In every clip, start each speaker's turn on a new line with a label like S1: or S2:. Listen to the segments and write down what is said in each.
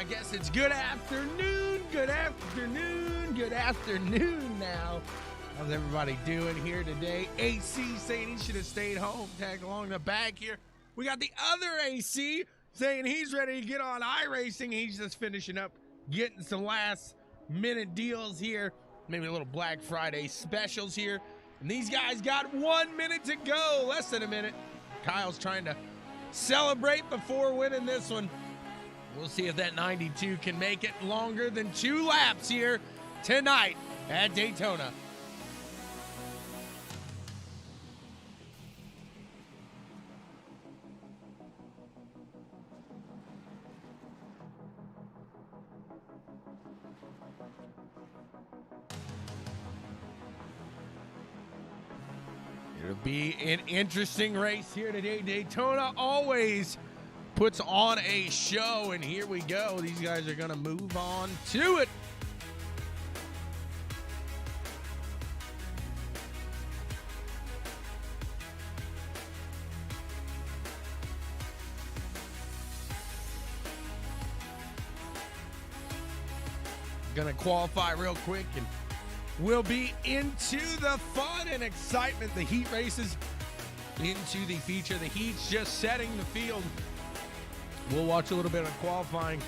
S1: I guess it's good afternoon now. How's everybody doing here today? AC saying he should have stayed home, tagged along the back here. We got the other AC saying he's ready to get on iRacing. He's just finishing up, getting some last minute deals here. Maybe a little Black Friday specials here. And these guys got 1 minute to go, less than a minute. Kyle's trying to celebrate before winning this one. We'll see if that 92 can make it longer than 2 laps here tonight at Daytona. It'll be an interesting race here today. Daytona always puts on a show, and here we go. These guys are going to move on to it. Going to qualify real quick, and we'll be into the fun and excitement. The heat races into the feature. The heat's just setting the field. We'll watch a little bit of qualifying,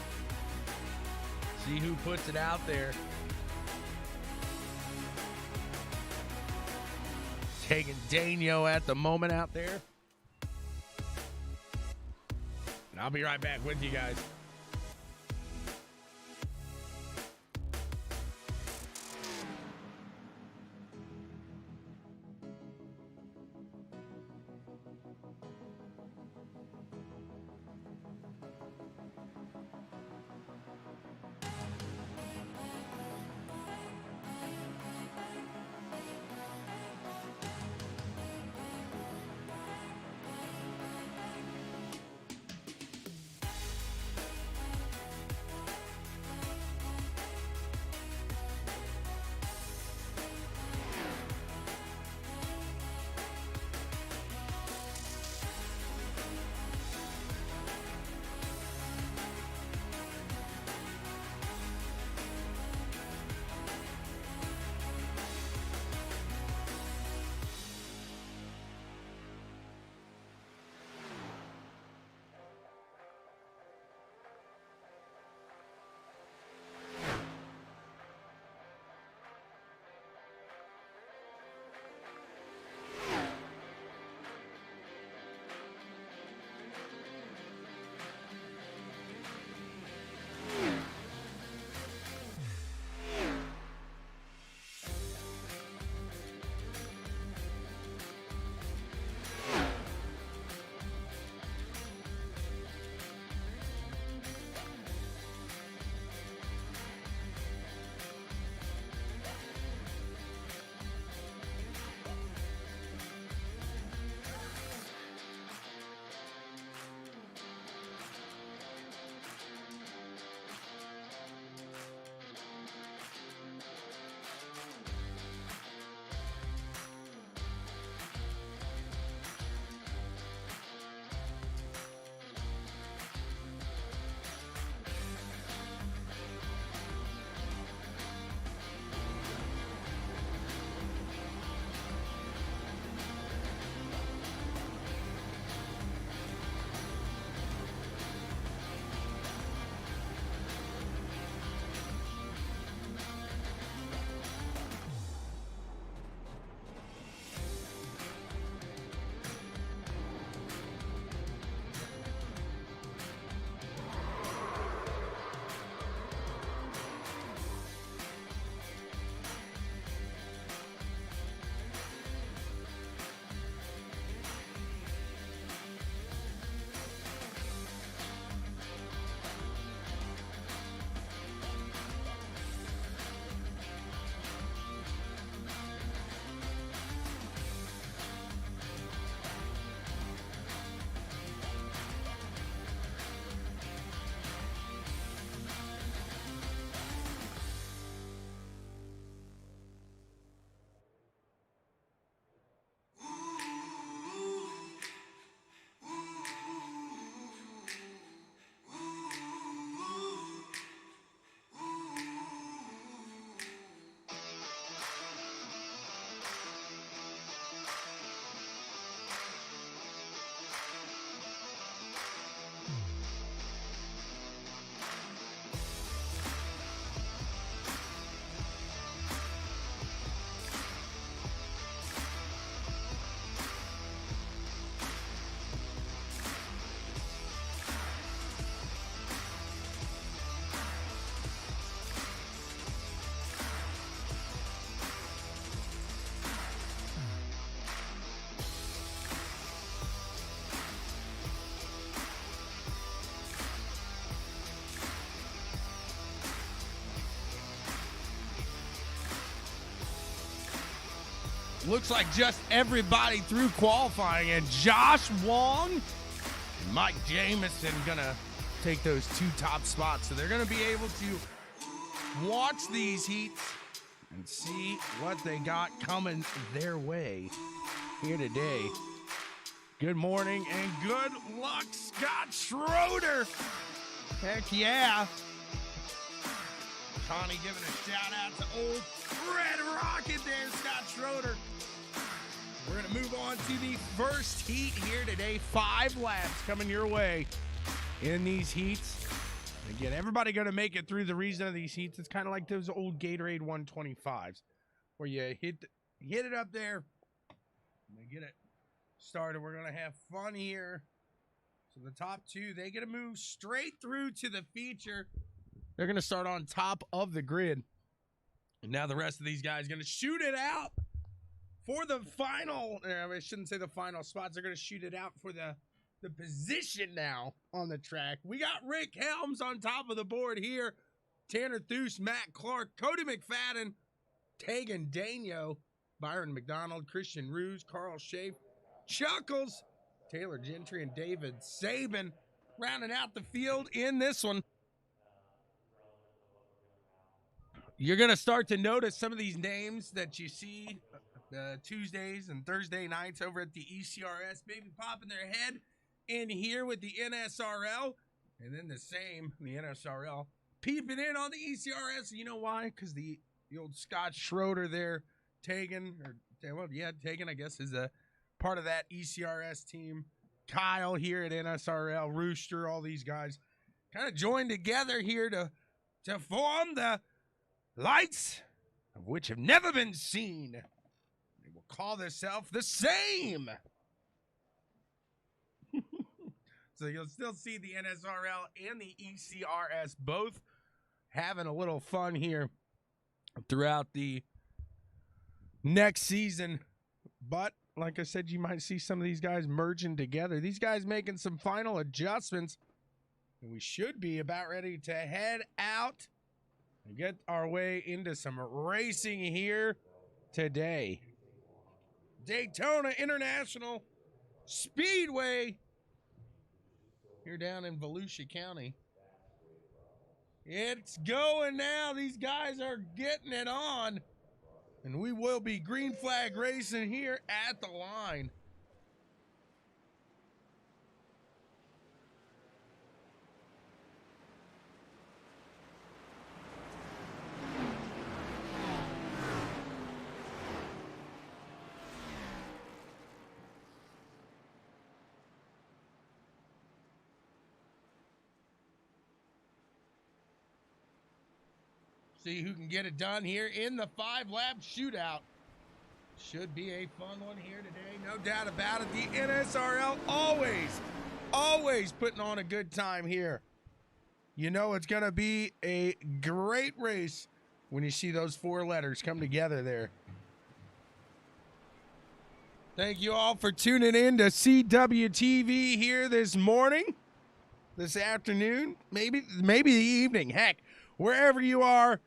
S1: see who puts it out there. Taking Dano at the moment out there. And I'll be right back with you guys. looks like just everybody through qualifying, and Josh Wong and Mike Jamison gonna take those 2 top spots. So they're gonna be able to watch these heats and see what they got coming their way here today. Good morning and good luck, Scott Schroeder. Heck yeah. Connie giving a shout out to old Red Rocket there, Scott Schroeder. We're going to move on to the first heat here today. 5 laps coming your way in these heats. Again, everybody going to make it through. The reason of these heats, it's kind of like those old Gatorade 125s where you hit it up there and they get it started. We're going to have fun here. So the top 2, they get to move straight through to the feature. They're going to start on top of the grid. And now the rest of these guys are going to shoot it out for the final. I shouldn't say the final spots. They're going to shoot it out for the position now on the track. We got Rick Helms on top of the board here. Tanner Thues, Matt Clark, Cody McFadden, Tegan Daigneault, Byron McDonald, Christian Ruse, Carl Schaaf, Chuckles, Taylor Gentry, and David Sabin rounding out the field in this one. You're going to start to notice some of these names that you see Tuesdays and Thursday nights over at the ECRS maybe popping their head in here with the NSRL, and then the NSRL peeping in on the ECRS. You know why? Because the old Scott Schroeder there, Tegan, I guess, is a part of that ECRS team. Kyle here at NSRL, Rooster, all these guys kind of joined together here to form the Lights of which have never been seen. They will call themselves the same. So you'll still see the NSRL and the ECRS both having a little fun here throughout the next season. But like I said, you might see some of these guys merging together. These guys making some final adjustments. And we should be about ready to head out and get our way into some racing here today. Daytona International Speedway here down in Volusia County. It's going now. These guys are getting it on. And we will be green flag racing here at the line. See who can get it done here in the 5-lap shootout. Should be a fun one here today, no doubt about it. The NSRL always putting on a good time here. You know it's going to be a great race when you see those 4 letters come together there. Thank you all for tuning in to CWTV here this morning, this afternoon, maybe the evening. Heck, wherever you are,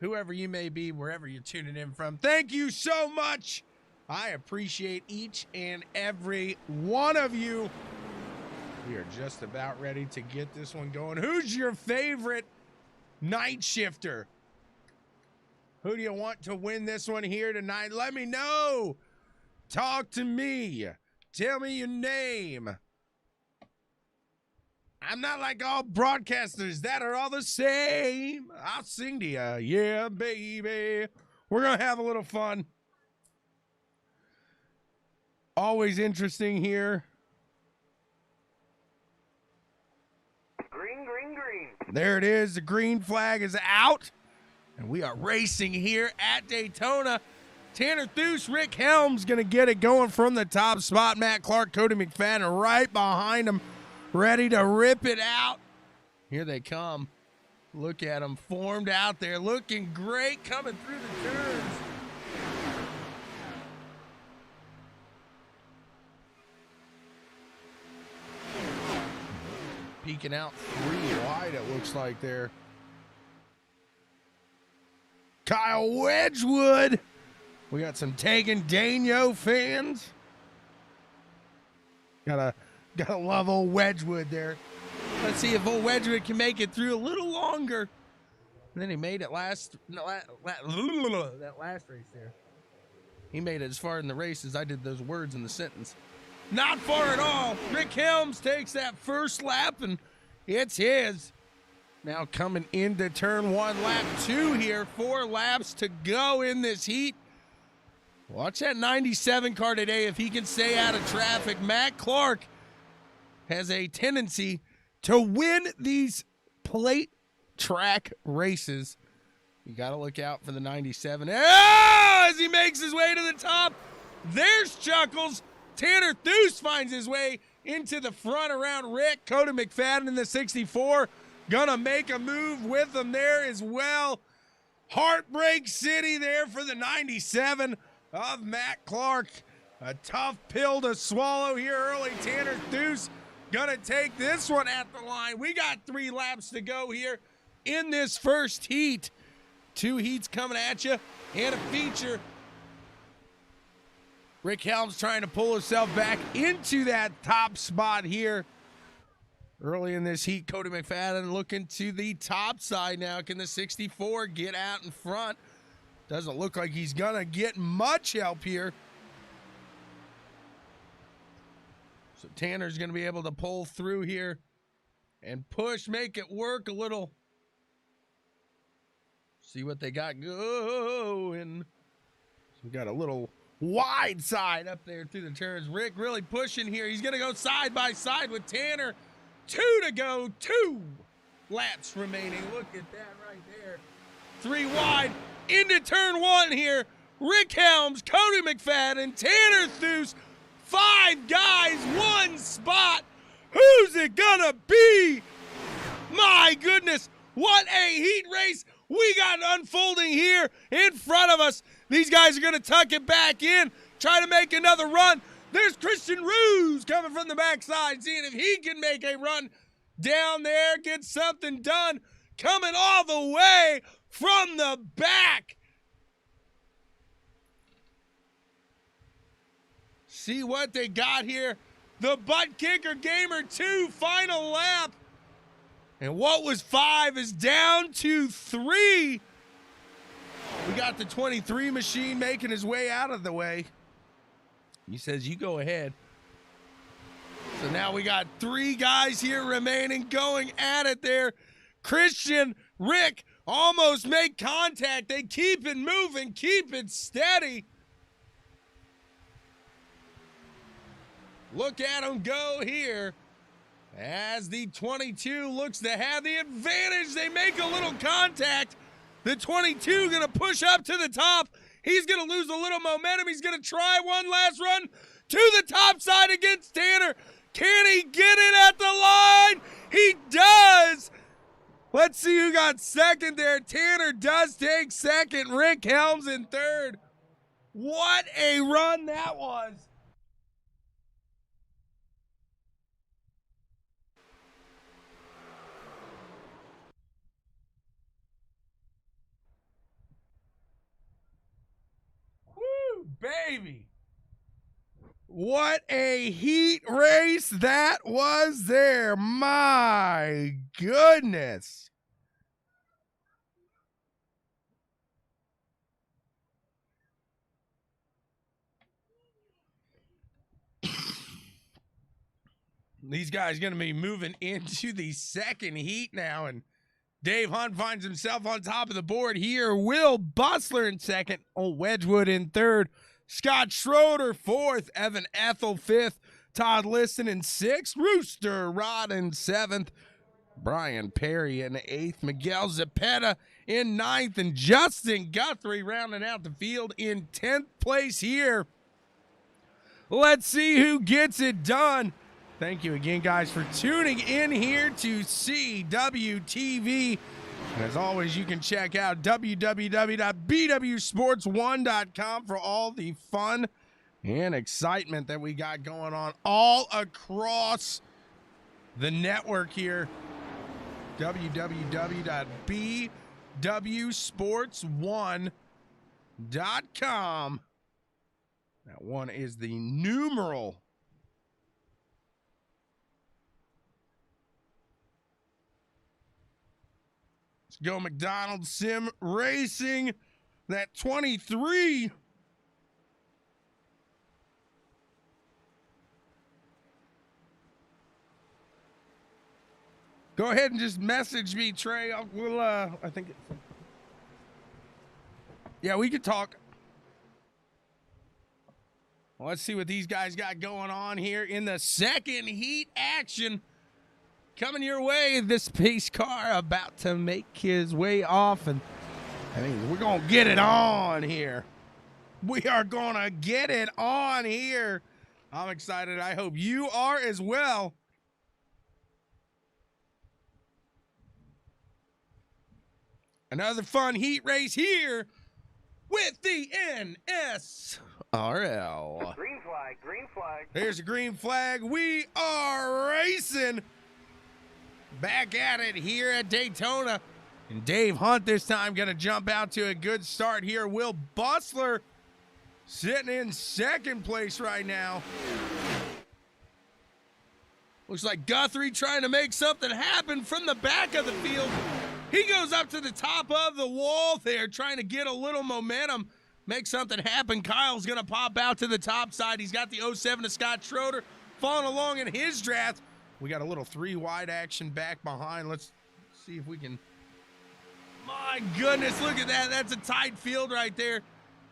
S1: whoever you may be, wherever you're tuning in from, thank you so much. I appreciate each and every one of you. We are just about ready to get this one going. Who's your favorite night shifter? Who do you want to win this one here tonight? Let me know. Talk to me. Tell me your name. I'm not like all broadcasters that are all the same. I'll sing to you. Yeah, baby. We're going to have a little fun. Always interesting here.
S2: Green, green, green.
S1: There it is. The green flag is out. And we are racing here at Daytona. Tanner Thues, Rick Helms going to get it going from the top spot. Matt Clark, Cody McFadden right behind him, ready to rip it out. Here they come. Look at them formed out there, looking great coming through the turns. Peeking out 3 wide, it looks like there. Kyle Wedgwood We got some Tegan Dano fans. Gotta love old Wedgwood there. Let's see if old Wedgwood can make it through a little longer. And then he made it that last race there. He made it as far in the race as I did those words in the sentence. Not far at all. Rick Helms takes that first lap, and it's his. Now coming into turn 1, lap 2 here. 4 laps to go in this heat. Watch that 97 car today if he can stay out of traffic. Matt Clark has a tendency to win these plate track races. You got to look out for the 97. Oh, as he makes his way to the top, there's Chuckles. Tanner Thues finds his way into the front around Rick. Cody McFadden in the 64. Gonna make a move with him there as well. Heartbreak City there for the 97 of Matt Clark. A tough pill to swallow here early. Tanner Thues gonna take this one at the line. We got 3 laps to go here in this first heat. 2 heats coming at you and a feature. Rick Helms trying to pull himself back into that top spot here. Early in this heat, Cody McFadden looking to the top side now. Can the 64 get out in front? Doesn't look like he's gonna get much help here. So Tanner's gonna be able to pull through here and push, make it work a little. See what they got going. So we got a little wide side up there through the turns. Rick really pushing here. He's gonna go side by side with Tanner. 2 to go, 2 laps remaining. Look at that right there. 3 wide into turn 1 here. Rick Helms, Cody McFadden, Tanner Thues. 5 guys, 1 spot. Who's it gonna be? My goodness, what a heat race we got unfolding here in front of us. These guys are gonna tuck it back in, try to make another run. There's Christian Ruse coming from the backside, seeing if he can make a run down there, get something done. Coming all the way from the back. See what they got here. The ButtKicker Gamer 2 final lap. And what was 5 is down to 3. We got the 23 machine making his way out of the way. He says, you go ahead. So now we got 3 guys here remaining going at it there. Christian, Rick almost make contact. They keep it moving, keep it steady. Look at them go here. As the 22 looks to have the advantage, they make a little contact. The 22 gonna push up to the top. He's going to lose a little momentum. He's going to try one last run to the top side against Tanner. Can he get it at the line? He does. Let's see who got second there. Tanner does take second. Rick Helms in third. What a run that was. Baby, what a heat race that was there. My goodness. These guys going to be moving into the second heat now, and Dave Hunt finds himself on top of the board here. Will Bustler in second. Old Wedgwood in third. Scott Schroeder fourth. Evan Ethel fifth. Todd Liston in sixth. Rooster Rod in seventh. Brian Perry in eighth. Miguel Zepeda in ninth. And Justin Guthrie rounding out the field in 10th place here. Let's see who gets it done. Thank you again, guys, for tuning in here to CWTV. And as always, you can check out www.bwsports1.com for all the fun and excitement that we got going on all across the network here. www.bwsports1.com. shawn.nugent.com. That one is the numeral. Let's go McDonald's Sim Racing. That 23. Go ahead and just message me, Trey. I think it's... Yeah, we could talk. Well, let's see what these guys got going on here in the second heat action. Coming your way, this pace car about to make his way off. And I mean, we're going to get it on here. We are going to get it on here. I'm excited. I hope you are as well. Another fun heat race here with the NSRL.
S2: Green flag, green flag.
S1: There's a green flag. We are racing. Back at it here at Daytona. And Dave Hunt this time going to jump out to a good start here. Will Bustler sitting in second place right now. Looks like Guthrie trying to make something happen from the back of the field. He goes up to the top of the wall there, trying to get a little momentum, make something happen. Kyle's going to pop out to the top side. He's got the 07 to Scott Schroeder following along in his draft. We got a little 3-wide action back behind. Let's see if we can. My goodness, look at that. That's a tight field right there.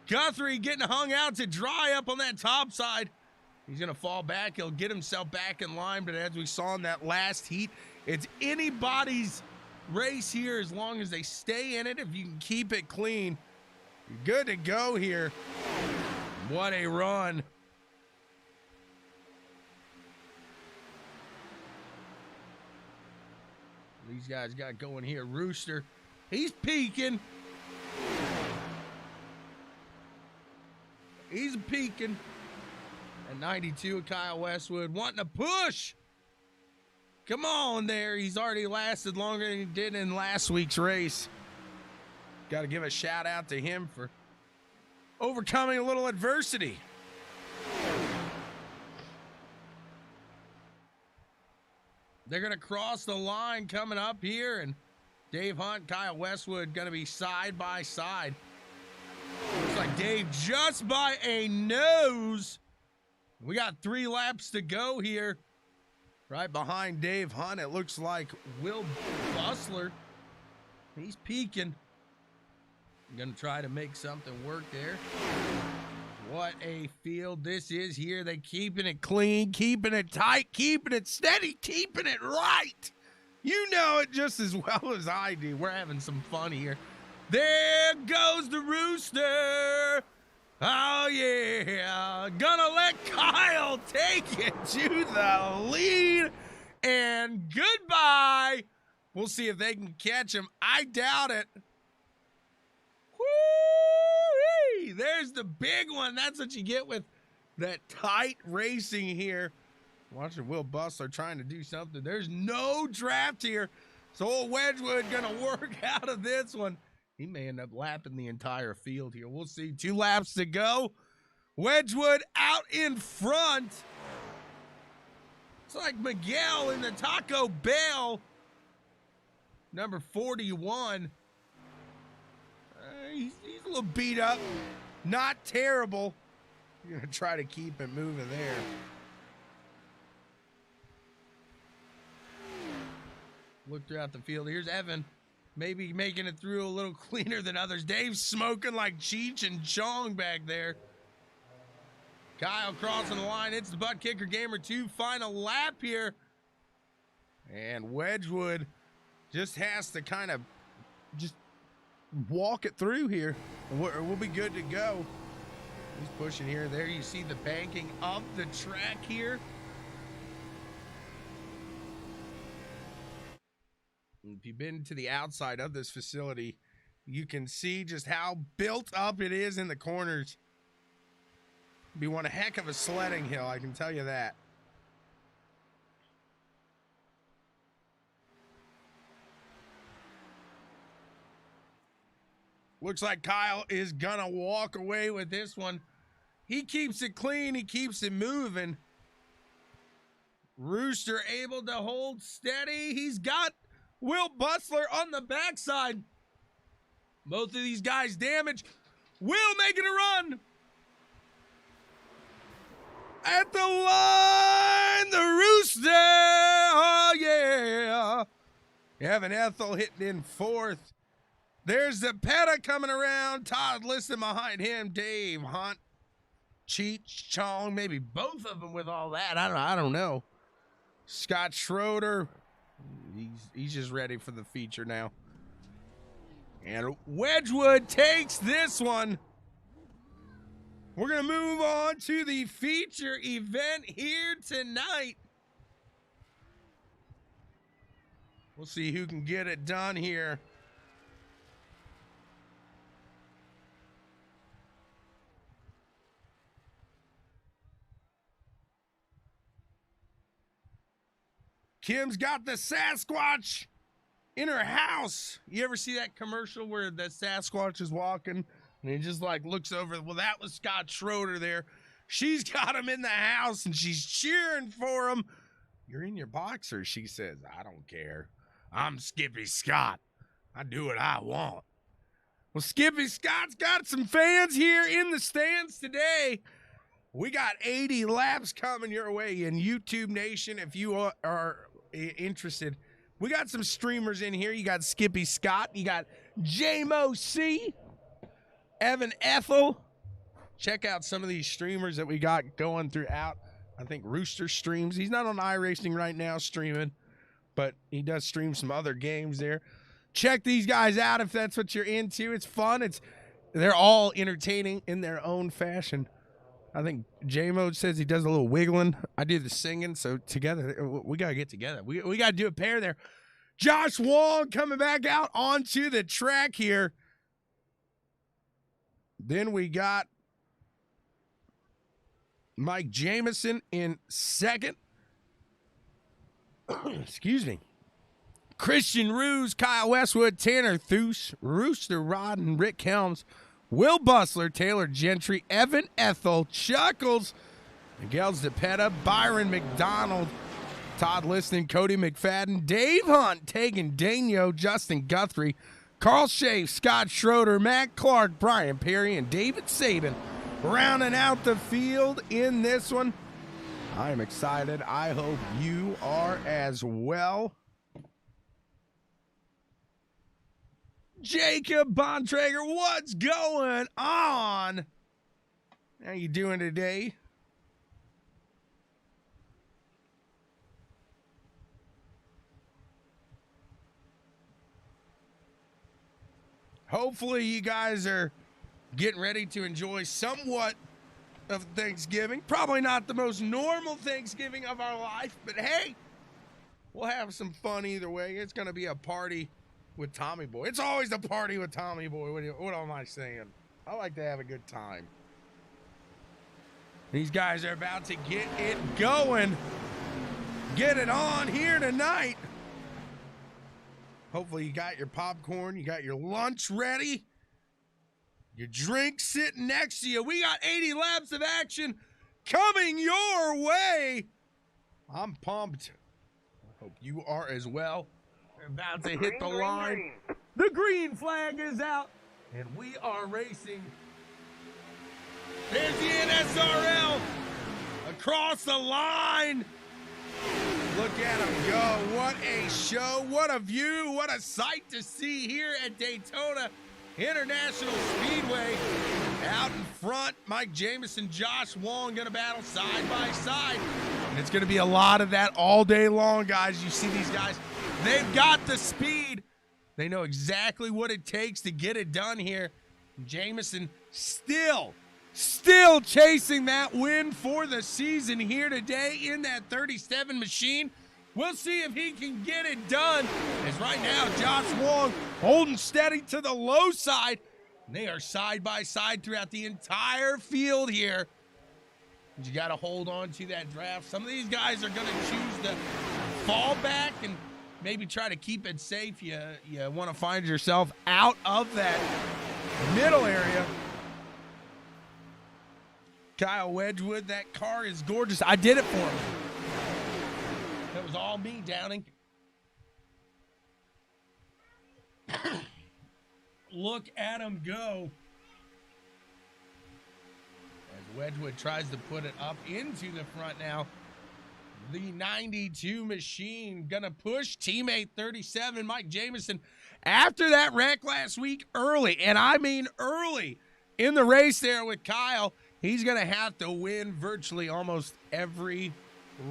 S1: Guthrie getting hung out to dry up on that top side. He's going to fall back. He'll get himself back in line. But as we saw in that last heat, it's anybody's race here as long as they stay in it. If you can keep it clean, you're good to go here. What a run. These guys got going here. Rooster, he's peeking. He's peeking. At 92, Kyle Westwood wanting to push. Come on there. He's already lasted longer than he did in last week's race. Got to give a shout out to him for overcoming a little adversity. They're going to cross the line coming up here, and Dave Hunt, Kyle Westwood going to be side by side. Looks like Dave just by a nose. We got 3 laps to go here. Right behind Dave Hunt, it looks like Will Bustler. He's peeking. Going to try to make something work there. What a field this is here. They keeping it clean, keeping it tight, keeping it steady, keeping it right. You know it just as well as I do. We're having some fun here. There goes the Rooster. Oh, yeah. Gonna let Kyle take it to the lead. And goodbye. We'll see if they can catch him. I doubt it. Woo-wee. There's the big one. That's what you get with that tight racing here. Watching Will Bustler trying to do something. There's no draft here. So old Wedgwood gonna work out of this one. He may end up lapping the entire field here. We'll see. 2 laps to go. Wedgwood out in front. It's like Miguel in the Taco Bell. Number 41. He's a little beat up. Not terrible. You're going to try to keep it moving there. Look throughout the field. Here's Evan. Maybe making it through a little cleaner than others. Dave's smoking like Cheech and Chong back there. Kyle crossing the line. It's the ButtKicker Gamer 2 final lap here. And Wedgwood just has to kind of just walk it through here. And we'll be good to go. He's pushing here. There you see the banking of the track here. If you've been to the outside of this facility, you can see just how built up it is in the corners. It'd be one heck of a sledding hill, I can tell you that. Looks like Kyle is gonna walk away with this one. He keeps it clean. He keeps it moving. Rooster able to hold steady. He's got Will Butler on the backside. Both of these guys damaged. Will making a run. At the line, the Rooster. Oh, yeah. Evan Ethel hitting in fourth. There's the Peta coming around. Todd Liston behind him. Dave Hunt. Cheech Chong. Maybe both of them with all that. I don't know. Scott Schroeder. He's just ready for the feature now. And Wedgwood takes this one. We're going to move on to the feature event here tonight. We'll see who can get it done here. Kim's got the Sasquatch in her house. You ever see that commercial where the Sasquatch is walking and he just like looks over? Well, that was Scott Schroeder there. She's got him in the house and she's cheering for him. You're in your boxers, she says. I don't care. I'm Skippy Scott. I do what I want. Well, Skippy Scott's got some fans here in the stands today. We got 80 laps coming your way in YouTube Nation. If you are interested, we got some streamers in here. You got Skippy Scott. You got J-Mo C. Evan Ethel. Check out some of these streamers that we got going throughout. I think Rooster streams. He's not on iRacing right now streaming, but he does stream some other games there. Check these guys out if that's what you're into. It's fun. They're all entertaining in their own fashion. I think J-Mode says he does a little wiggling. I do the singing, so together, we got to get together. We got to do a pair there. Josh Wong coming back out onto the track here. Then we got Mike Jamison in second. Excuse me. Christian Ruse, Kyle Westwood, Tanner Thuce, Rooster Rod, and Rick Helms. Will Butler, Taylor Gentry, Evan Ethel, Chuckles, Miguel Zepeda, Byron McDonald, Todd Liston, Cody McFadden, Dave Hunt, Tegan Dano, Justin Guthrie, Carl Schaaf, Scott Schroeder, Matt Clark, Brian Perry, and David Saban rounding out the field in this one. I am excited. I hope you are as well. Jacob Bontrager, what's going on? How you doing today? Hopefully you guys are getting ready to enjoy somewhat of Thanksgiving. Probably not the most normal Thanksgiving of our life, but hey, we'll have some fun either way. It's going to be a party with Tommy Boy. It's always the party with Tommy Boy. What am I saying? I like to have a good time. These guys are about to get it going. Get it on here tonight. Hopefully you got your popcorn, you got your lunch ready, your drink sitting next to you. We got 80 laps of action coming your way. I'm pumped. I hope you are as well. We're about to hit the line. The green flag is out, and we are racing. There's the NSRL across the line. Look at him go. What a show. What a view. What a sight to see here at Daytona International Speedway. Out in front, Mike Jamison, Josh Wong going to battle side by side. And it's going to be a lot of that all day long, guys. You see these guys. They've got the speed. They know exactly what it takes to get it done here. Jamison still chasing that win for the season here today in that 37 machine. We'll see if he can get it done. As right now, Josh Wong holding steady to the low side. They are side by side throughout the entire field here. You got to hold on to that draft. Some of these guys are going to choose to fall back and maybe try to keep it safe. You want to find yourself out of that middle area. Kyle Wedgwood, that car is gorgeous. I did it for him. That was all me, Downing. Look at him go. As Wedgwood tries to put it up into the front now. The 92 machine gonna push teammate 37, Mike Jamison. After that wreck last week, early, and I mean early, in the race there with Kyle, he's gonna have to win virtually almost every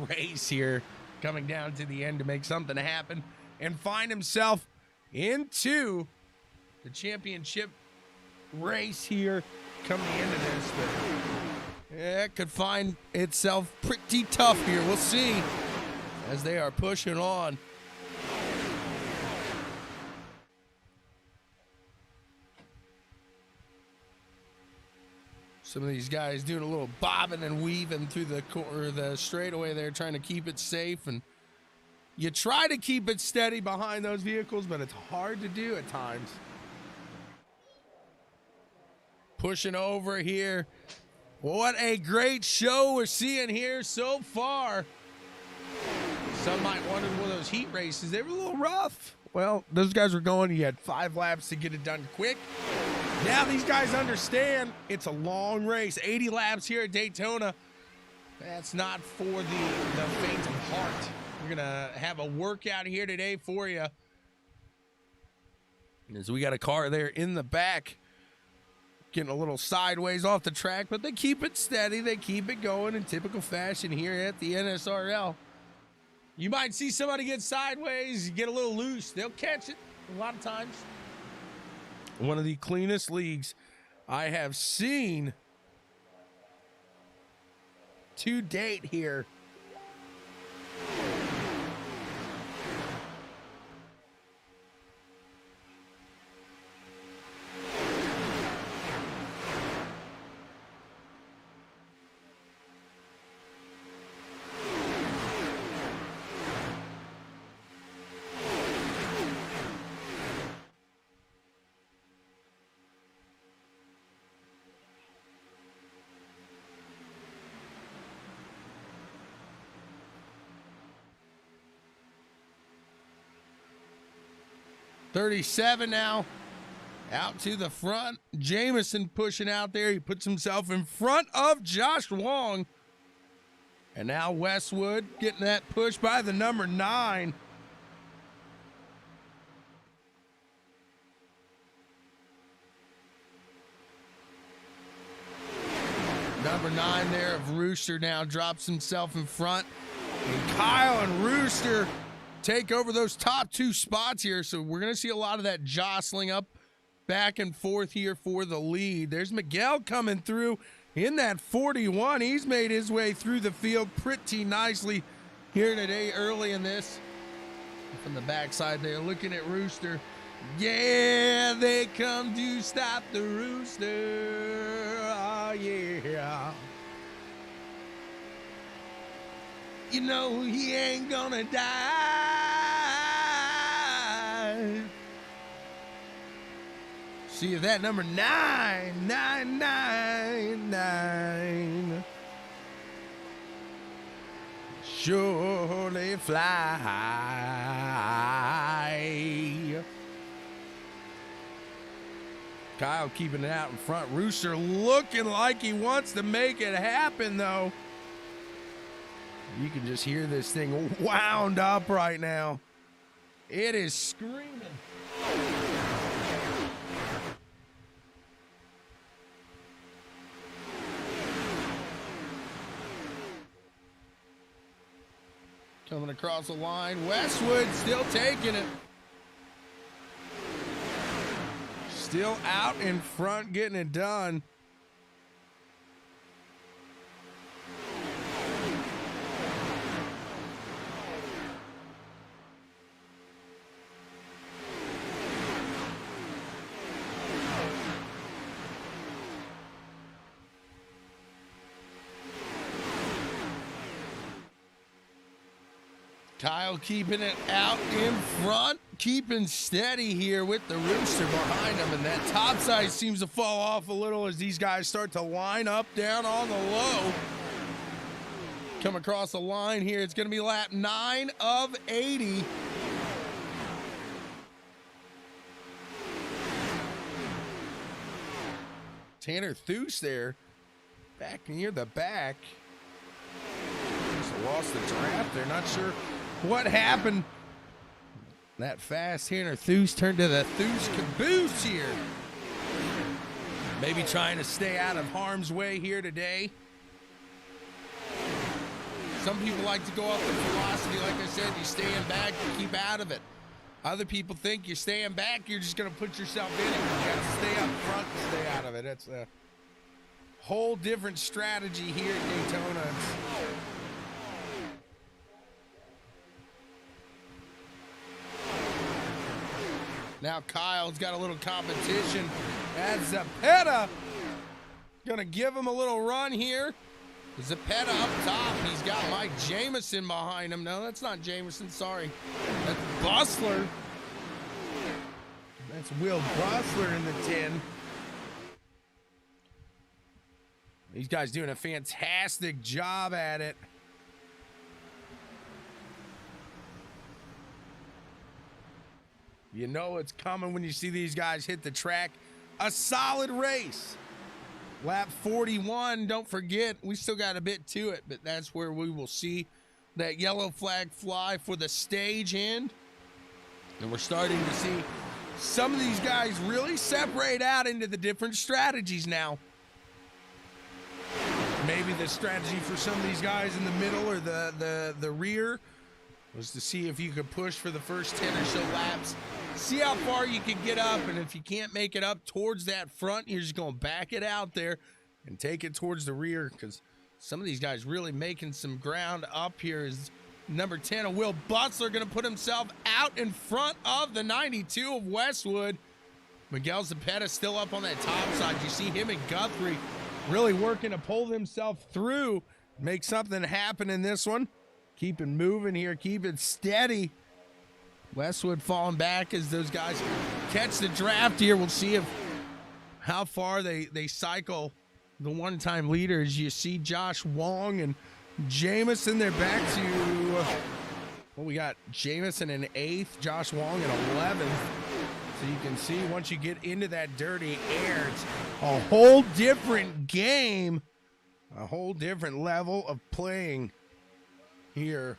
S1: race here coming down to the end to make something happen and find himself into the championship race here coming into this. But it could find itself pretty tough here. We'll see as they are pushing on. Some of these guys doing a little bobbing and weaving through the straightaway there, trying to keep it safe. And you try to keep it steady behind those vehicles, but it's hard to do at times. Pushing over here. What a great show we're seeing here so far. Some might wonder, one of those heat races, they were a little rough. Well, those guys were going, you had 5 laps to get it done quick. Now these guys understand it's a long race. 80 laps here at Daytona. That's not for the faint of heart. We're going to have a workout here today for you. As we got a car there in the back, getting a little sideways off the track, but they keep it steady. They keep it going in typical fashion here at the NSRL. You might see somebody get sideways, get a little loose. They'll catch it a lot of times. One of the cleanest leagues I have seen to date here. .37 now, out to the front. Jamison pushing out there. He puts himself in front of Josh Wong. And now Westwood getting that push by the number 9. Number 9 there of Rooster now drops himself in front. And Kyle and Rooster take over those top 2 spots here. So we're going to see a lot of that jostling up back and forth here for the lead. There's Miguel coming through in that 41. He's made his way through the field pretty nicely here today early in this. From the backside there, looking at Rooster. Yeah, they come to stop the Rooster. Oh, yeah. You know he ain't gonna die. See if that number 9 surely fly. Kyle keeping it out in front. Rooster looking like he wants to make it happen, though. You can just hear this thing wound up right now. It is screaming. Coming across the line. Westwood still taking it. Still out in front, getting it done. Kyle keeping it out in front, keeping steady here with the rooster behind him, and that top side seems to fall off a little as these guys start to line up down on the low. Come across the line here. It's going to be lap 9 of 80. Tanner Thues there, back near the back. Just lost the draft there. Not sure what happened that fast. Tanner Thues turned to the Thues caboose here. Maybe trying to stay out of harm's way here today. Some people like to go off the philosophy, like I said, you staying back, you keep out of it. Other people think you're staying back, you're just going to put yourself in it. You got to stay up front and stay out of it. It's a whole different strategy here at Daytona. Now Kyle's got a little competition. That's Zapata. Going to give him a little run here. Zapata up top. He's got Mike Jamison behind him. No, that's not Jamison. Sorry. That's Bustler. That's Will Bustler in the 10. These guys doing a fantastic job at it. You know it's coming when you see these guys hit the track. A solid race. Lap 41, don't forget, we still got a bit to it, but that's where we will see that yellow flag fly for the stage end. And we're starting to see some of these guys really separate out into the different strategies now. Maybe the strategy for some of these guys in the middle or the rear was to see if you could push for the first 10 or so laps. See how far you can get up, and if you can't make it up towards that front, you're just going to back it out there and take it towards the rear, because some of these guys really making some ground up here. Is number 10 of Will Butler going to put himself out in front of the 92 of Westwood. Miguel Zapata still up on that top side. You see him and Guthrie really working to pull themselves through, make something happen in this one. Keep it moving here, keep it steady. Westwood falling back as those guys catch the draft here. We'll see how far they cycle the one-time leaders. You see Josh Wong and Jamison. They're back to, well, we got Jamison in 8th, Josh Wong in 11th. So you can see once you get into that dirty air, it's a whole different game, a whole different level of playing here.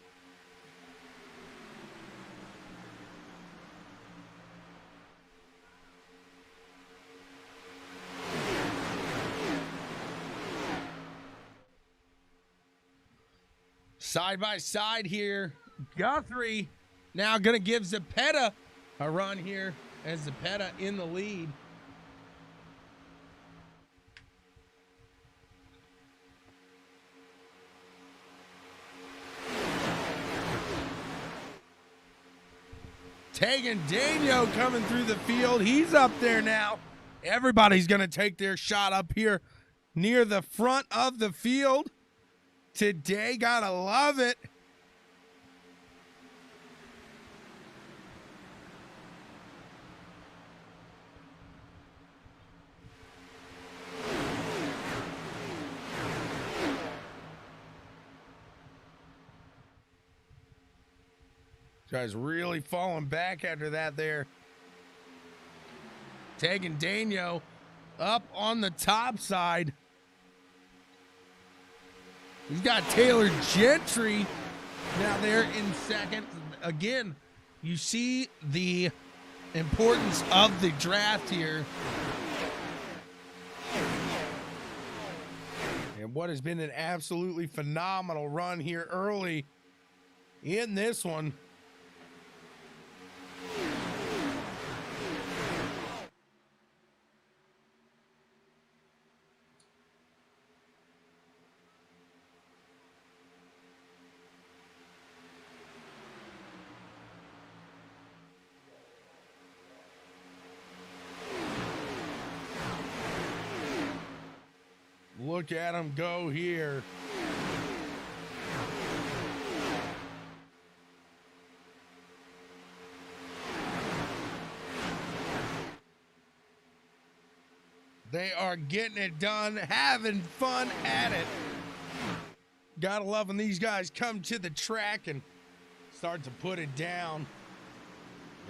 S1: Side by side here, Guthrie now going to give Zapata a run here as Zapata in the lead. Tegan Daniel coming through the field. He's up there now. Everybody's going to take their shot up here near the front of the field today. Gotta love it. Guys really falling back after that there. Tegan Daniel up on the top side. He's got Taylor Gentry now there in second. Again, you see the importance of the draft here. And what has been an absolutely phenomenal run here early in this one. Look at him go here. are getting it done, having fun at it. Gotta love when these guys come to the track and start to put it down.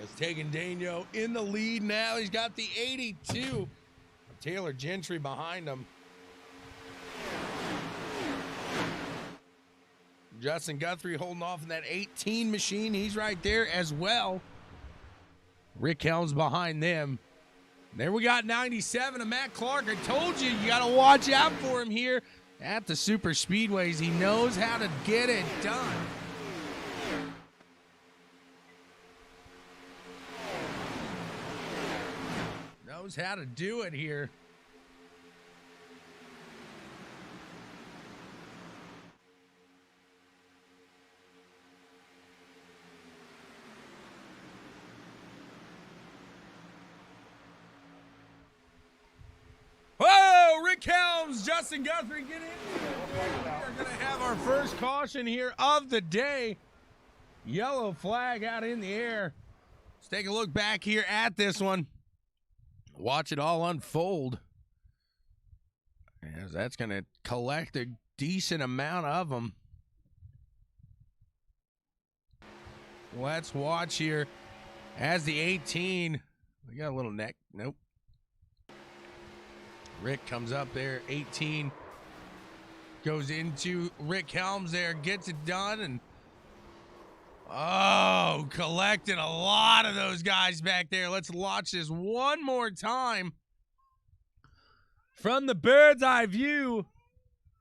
S1: It's taking Dano in the lead now. He's got the 82. Taylor Gentry behind him. Justin Guthrie holding off in that 18 machine. He's right there as well. Rick Helms behind them. Then we got 97 of Matt Clark. I told you, you got to watch out for him here at the super speedways. He knows how to get it done. Knows how to do it here. Whoa, Rick Helms, Justin Guthrie, get in. We're going to have our first caution here of the day. Yellow flag out in the air. Let's take a look back here at this one. Watch it all unfold. As that's going to collect a decent amount of them. Let's watch here as the 18. We got a little neck. Nope. Rick comes up there. 18 goes into Rick Helms there. Gets it done. And oh, collecting a lot of those guys back there. Let's watch this one more time. From the bird's eye view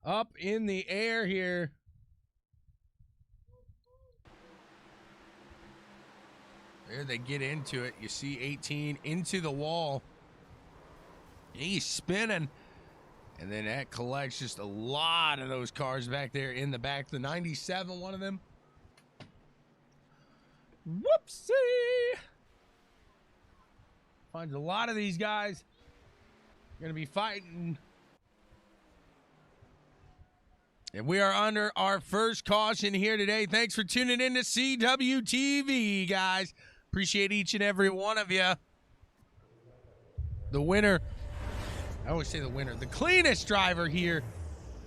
S1: up in the air here. There they get into it. You see 18 into the wall. He's spinning. And then that collects just a lot of those cars back there in the back. The 97, one of them. Whoopsie. Finds a lot of these guys. Going to be fighting. And we are under our first caution here today. Thanks for tuning in to CWTV, guys. Appreciate each and every one of you. The winner, I always say the winner, the cleanest driver here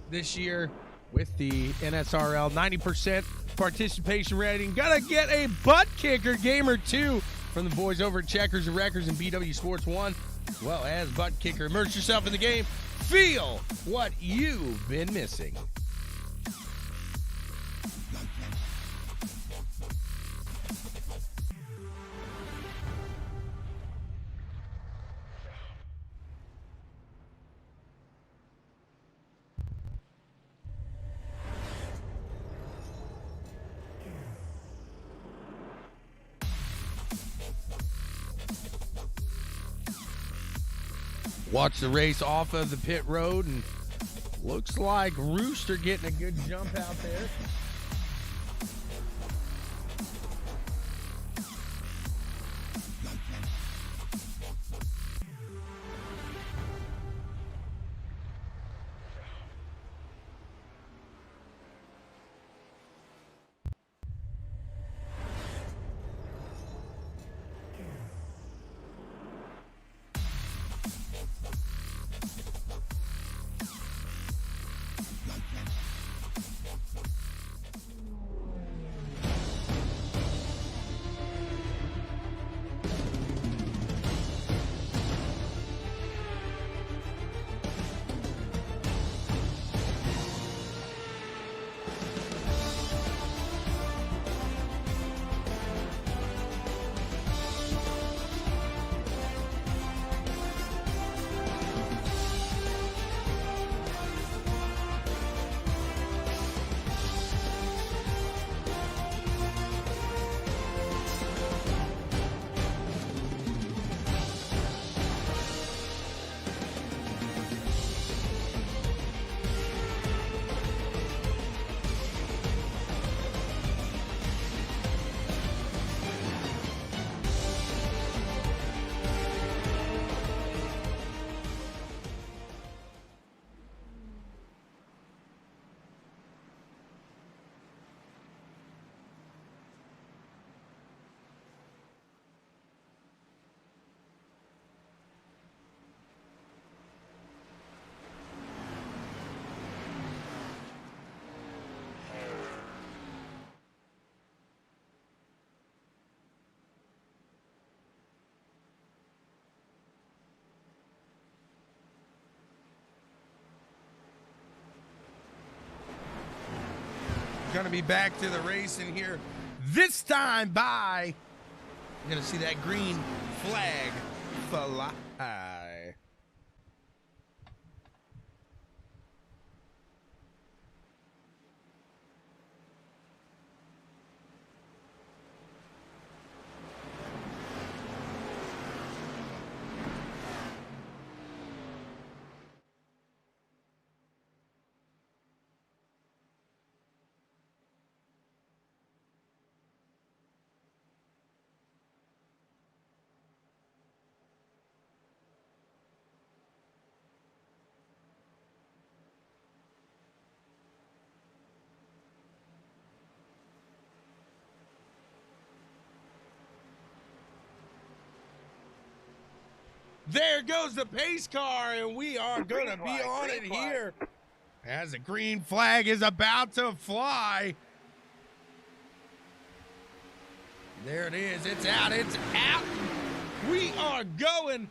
S1: this year with the NSRL 90% participation rating. Gotta get a ButtKicker game or two from the boys over at Checkers and Wreckers and BW Sports 1, as well as ButtKicker. Immerse yourself in the game. Feel what you've been missing. Watch the race off of the pit road, and looks like Rooster getting a good jump out there. going to be back to the racing here. This time by, you're going to see that green flag fly. There goes the pace car, and we are going to be on it here as the green flag is about to fly. There it is. It's out. It's out. We are going.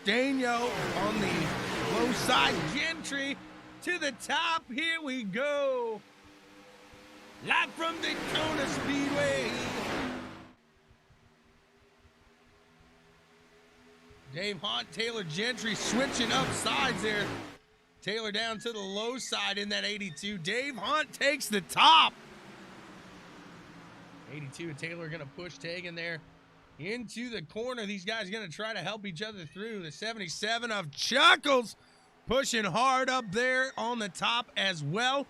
S1: Daniel on the low side. Gentry to the top. Here we go. Live from Daytona Speedway. Dave Hunt, Taylor Gentry switching up sides there. Taylor down to the low side in that 82. Dave Hunt takes the top. 82 and Taylor going to push Tegan there into the corner. These guys are going to try to help each other through. The 77 of Chuckles pushing hard up there on the top as well.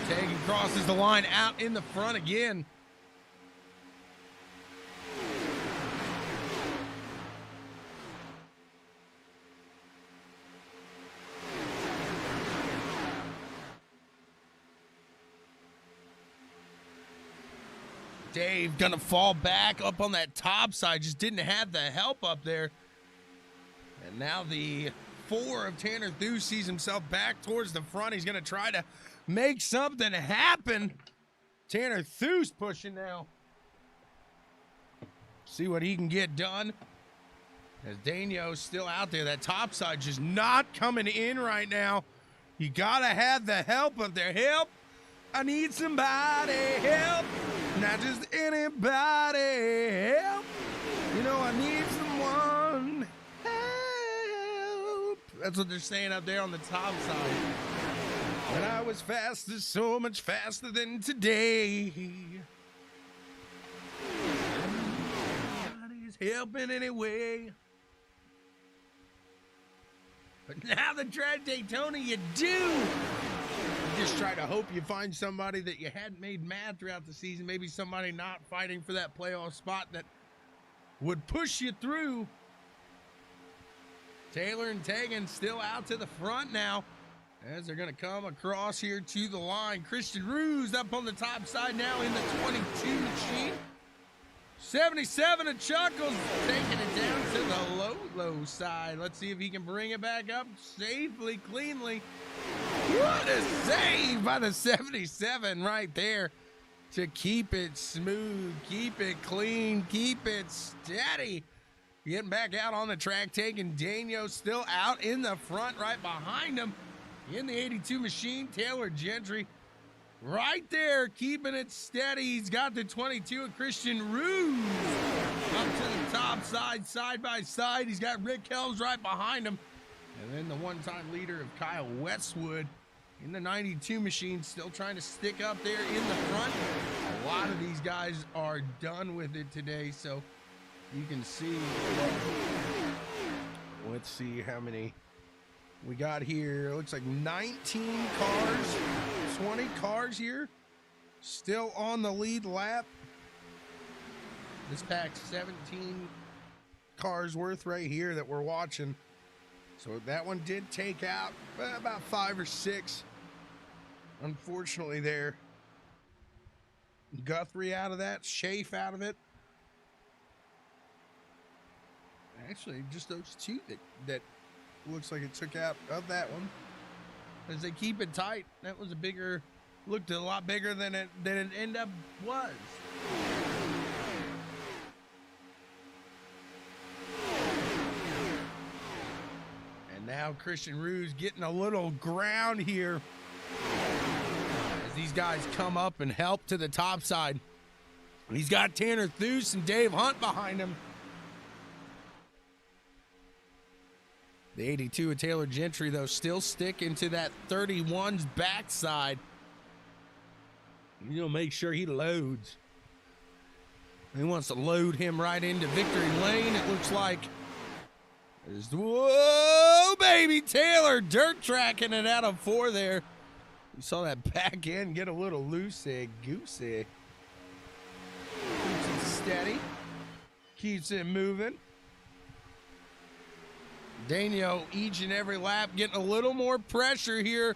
S1: Tegan crosses the line out in the front again. Dave gonna fall back up on that top side, just didn't have the help up there. And now the 4 of Tanner Theus sees himself back towards the front. He's gonna try to make something happen. Tanner Theus pushing now. See what he can get done. As Daniel's still out there. That top side just not coming in right now. You gotta have the help of their help. I need somebody help. Not just anybody help. You know, I need someone help. That's what they're saying up there on the top side. When I was faster, so much faster than today. Nobody's helping anyway. But now the track Daytona, you do. You just try to hope you find somebody that you hadn't made mad throughout the season. Maybe somebody not fighting for that playoff spot that would push you through. Taylor and Tegan still out to the front now, as they're going to come across here to the line. Christian Ruse up on the top side now in the 22 machine. 77 of Chuckles taking it down to the low side. Let's see if he can bring it back up safely, cleanly. What a save by the 77 right there to keep it smooth, keep it clean, keep it steady. Getting back out on the track, taking Daniel still out in the front right behind him. In the 82 machine, Taylor Gentry right there, keeping it steady. He's got the 22 of Christian Ruse up to the top side, side by side. He's got Rick Helms right behind him. And then the one-time leader of Kyle Westwood in the 92 machine, still trying to stick up there in the front. A lot of these guys are done with it today, so you can see. Let's see how many we got here. It looks like 19 cars, 20 cars here, still on the lead lap. This pack's 17 cars worth right here that we're watching. So that one did take out about 5 or 6. Unfortunately there. Guthrie out of that, Schaaf out of it. Actually, just those 2 that looks like it took out of that one. As they keep it tight, that was looked a lot bigger than it ended up was. now Christian Ruse getting a little ground here as these guys come up and help to the top side. He's got Tanner Thues and Dave Hunt behind him. The 82 of Taylor Gentry, though, still sticking to that 31's backside. He'll make sure he loads. He wants to load him right into victory lane, it looks like. Whoa, baby, Taylor dirt tracking it out of 4 there. You saw that back end get a little loosey-goosey. Keeps it steady. Keeps it moving. Daniel, each and every lap, getting a little more pressure here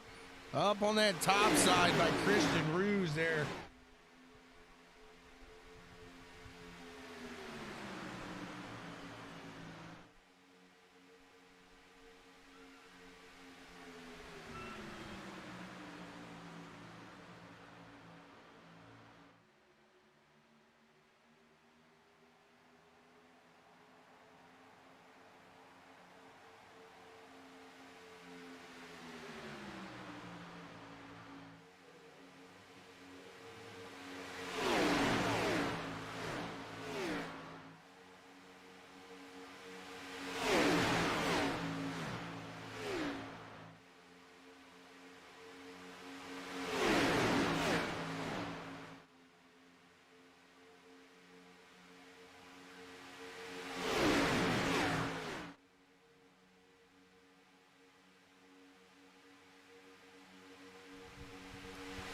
S1: up on that top side by Christian Ruse there.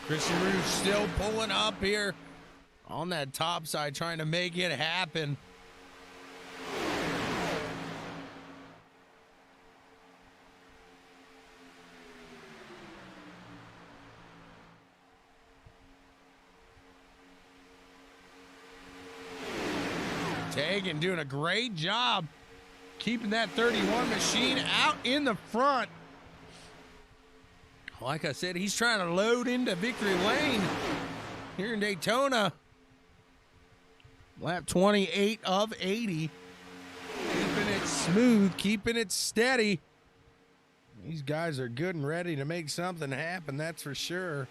S1: Christian Ruse still pulling up here on that top side, trying to make it happen. Tegan doing a great job keeping that 31 machine out in the front. Like I said, he's trying to load into victory lane here in Daytona. Lap 28 of 80. Keeping it smooth, keeping it steady. These guys are good and ready to make something happen, that's for sure.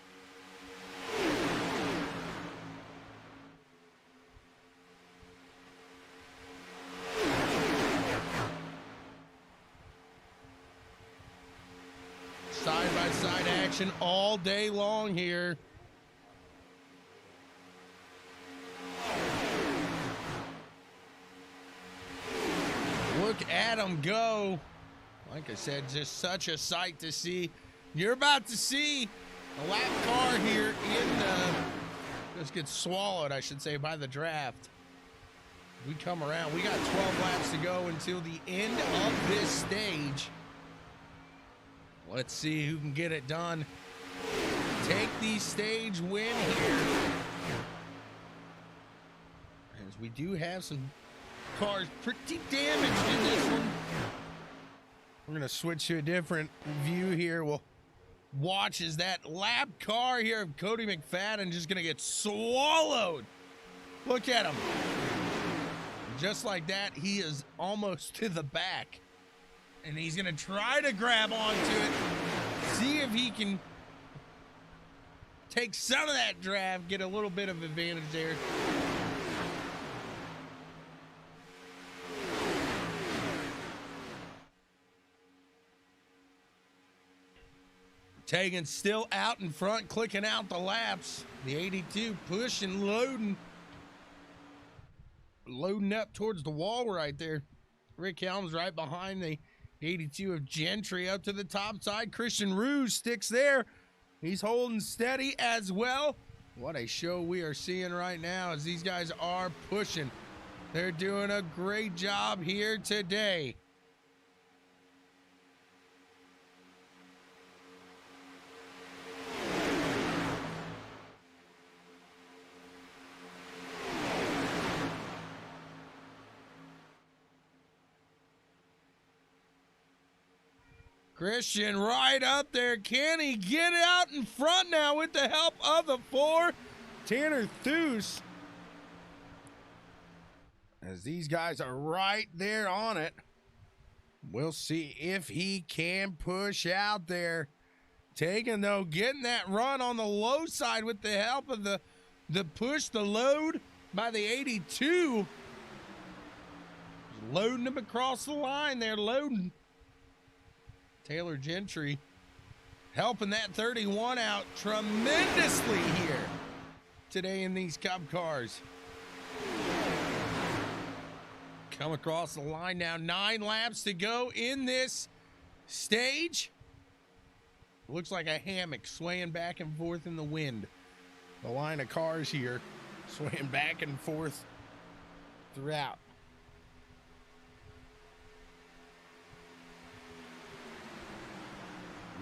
S1: Side-by-side action all day long here. Look at them go. Like I said, just such a sight to see. You're about to see a lap car here in the... Just gets swallowed, I should say, by the draft. We come around. We got 12 laps to go until the end of this stage. Let's see who can get it done. Take the stage win here. As we do have some cars pretty damaged in this one. We're going to switch to a different view here. We'll watch as that lap car here of Cody McFadden just going to get swallowed. Look at him. Just like that, he is almost to the back. And he's going to try to grab onto it, see if he can take some of that draft, get a little bit of advantage there. Tegan still out in front, clicking out the laps. The 82 pushing, loading up towards the wall right there. Rick Helms right behind the 82 of Gentry up to the top side. Christian Ruse sticks there. He's holding steady as well. What a show we are seeing right now as these guys are pushing. They're doing a great job here today. Christian right up there. Can he get out in front now with the help of the 4? Tanner Thues. As these guys are right there on it. We'll see if he can push out there. Taking, though, getting that run on the low side with the help of the push, the load by the 82. Loading him across the line there, loading. Taylor Gentry helping that 31 out tremendously here today in these Cup cars. Come across the line now, 9 laps to go in this stage. Looks like a hammock swaying back and forth in the wind. The line of cars here swaying back and forth throughout.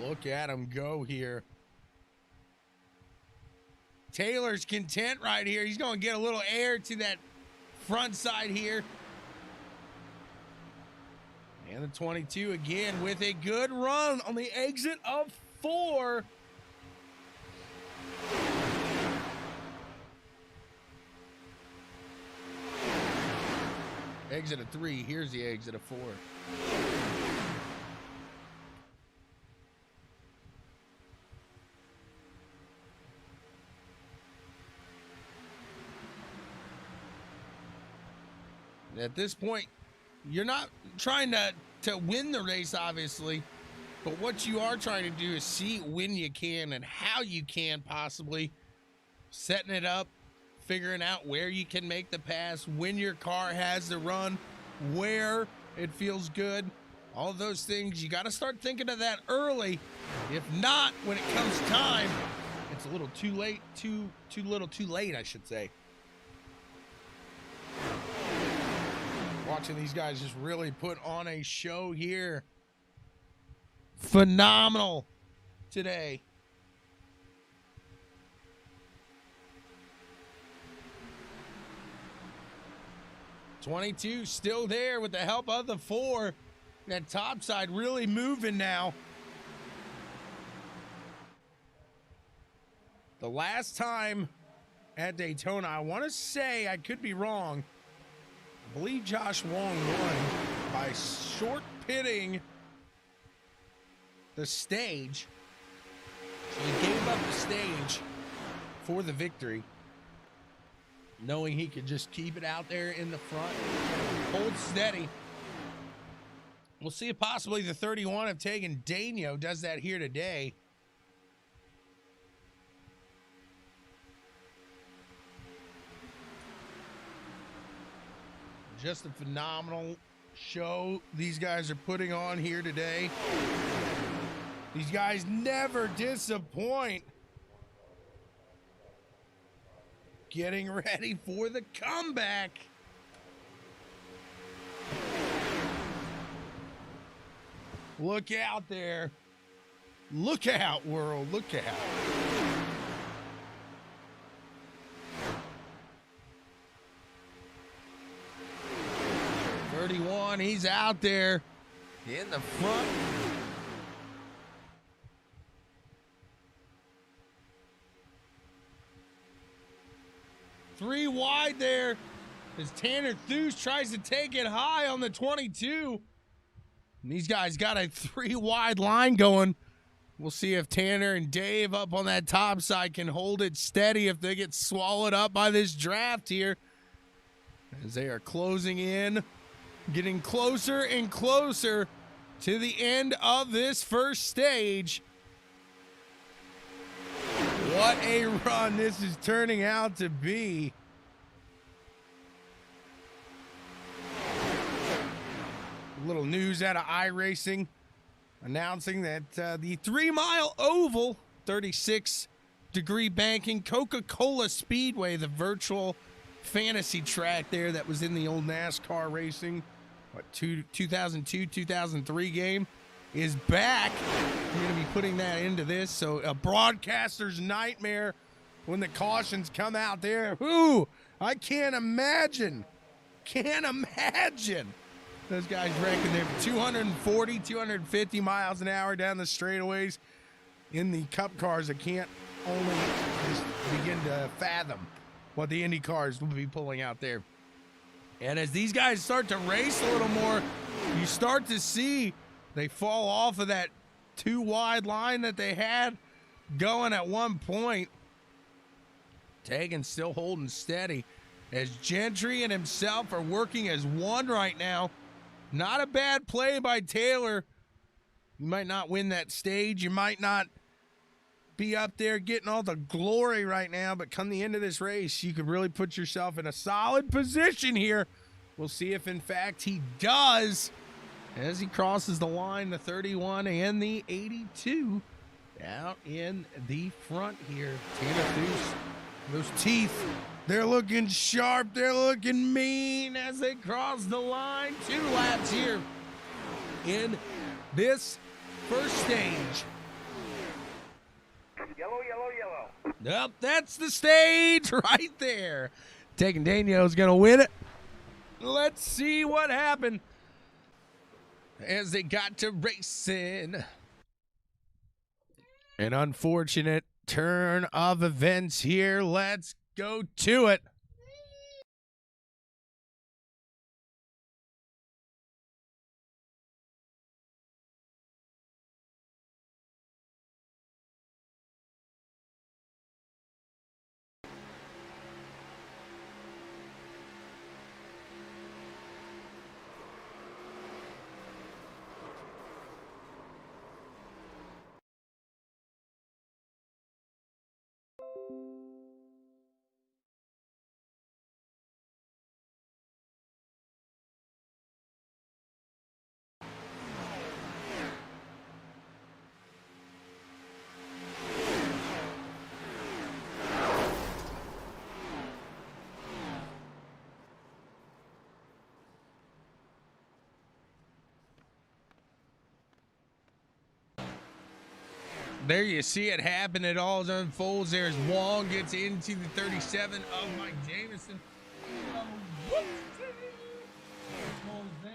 S1: Look at him go here. Taylor's content right here. He's going to get a little air to that front side here. And the 22 again with a good run on the exit of 4. Exit of 3. Here's the exit of 4. At this point, you're not trying to win the race, obviously, but what you are trying to do is see when you can and how you can possibly, setting it up, figuring out where you can make the pass, when your car has the run, where it feels good. All of those things, you got to start thinking of that early. If not, when it comes time, it's a little too late, too little too late, I should say. Watching these guys just really put on a show here. Phenomenal today. '22 still there with the help of the 4. That top side really moving now. The last time at Daytona, I want to say, I could be wrong, I believe Josh Wong won by short pitting the stage. So he gave up the stage for the victory, knowing he could just keep it out there in the front, hold steady. We'll see if possibly the 31 of Tegan Daño does that here today. Just a phenomenal show these guys are putting on here today. These guys never disappoint. Getting ready for the comeback. Look out there. Look out, world. Look out. 31, he's out there in the front. Three wide there as Tanner Theus tries to take it high on the 22. And these guys got a 3 wide line going. We'll see if Tanner and Dave up on that top side can hold it steady if they get swallowed up by this draft here. As they are closing in, getting closer and closer to the end of this first stage. What a run this is turning out to be. A little news out of iRacing announcing that the 3 Mile Oval, 36-degree banking, Coca-Cola Speedway, the virtual fantasy track there that was in the old NASCAR racing, 2002, 2003 game, is back. We're going to be putting that into this. So a broadcaster's nightmare when the cautions come out there. Ooh, I can't imagine. Those guys wrecking there 240, 250 miles an hour down the straightaways in the Cup cars. I can't only just begin to fathom what the Indy cars will be pulling out there. And as these guys start to race a little more, you start to see they fall off of that too wide line that they had going at one point. Tegan still holding steady as Gentry and himself are working as one right now. Not a bad play by Taylor. You might not win that stage. You might not be up there getting all the glory right now, but come the end of this race, you could really put yourself in a solid position here. We'll see if, in fact, he does as he crosses the line, the 31 and the 82 out in the front here. Taylor Thues, those teeth, they're looking sharp. They're looking mean as they cross the line. 2 laps here in this first stage.
S2: Yellow, yellow, yellow.
S1: Nope, that's the stage right there. Tegan Daniel's going to win it. Let's see what happened as they got to racing. An unfortunate turn of events here. Let's go to it. There you see it happen. It all unfolds there as Wong gets into the 37 of Mike Jamison. Oh, whoopsie. Almost there.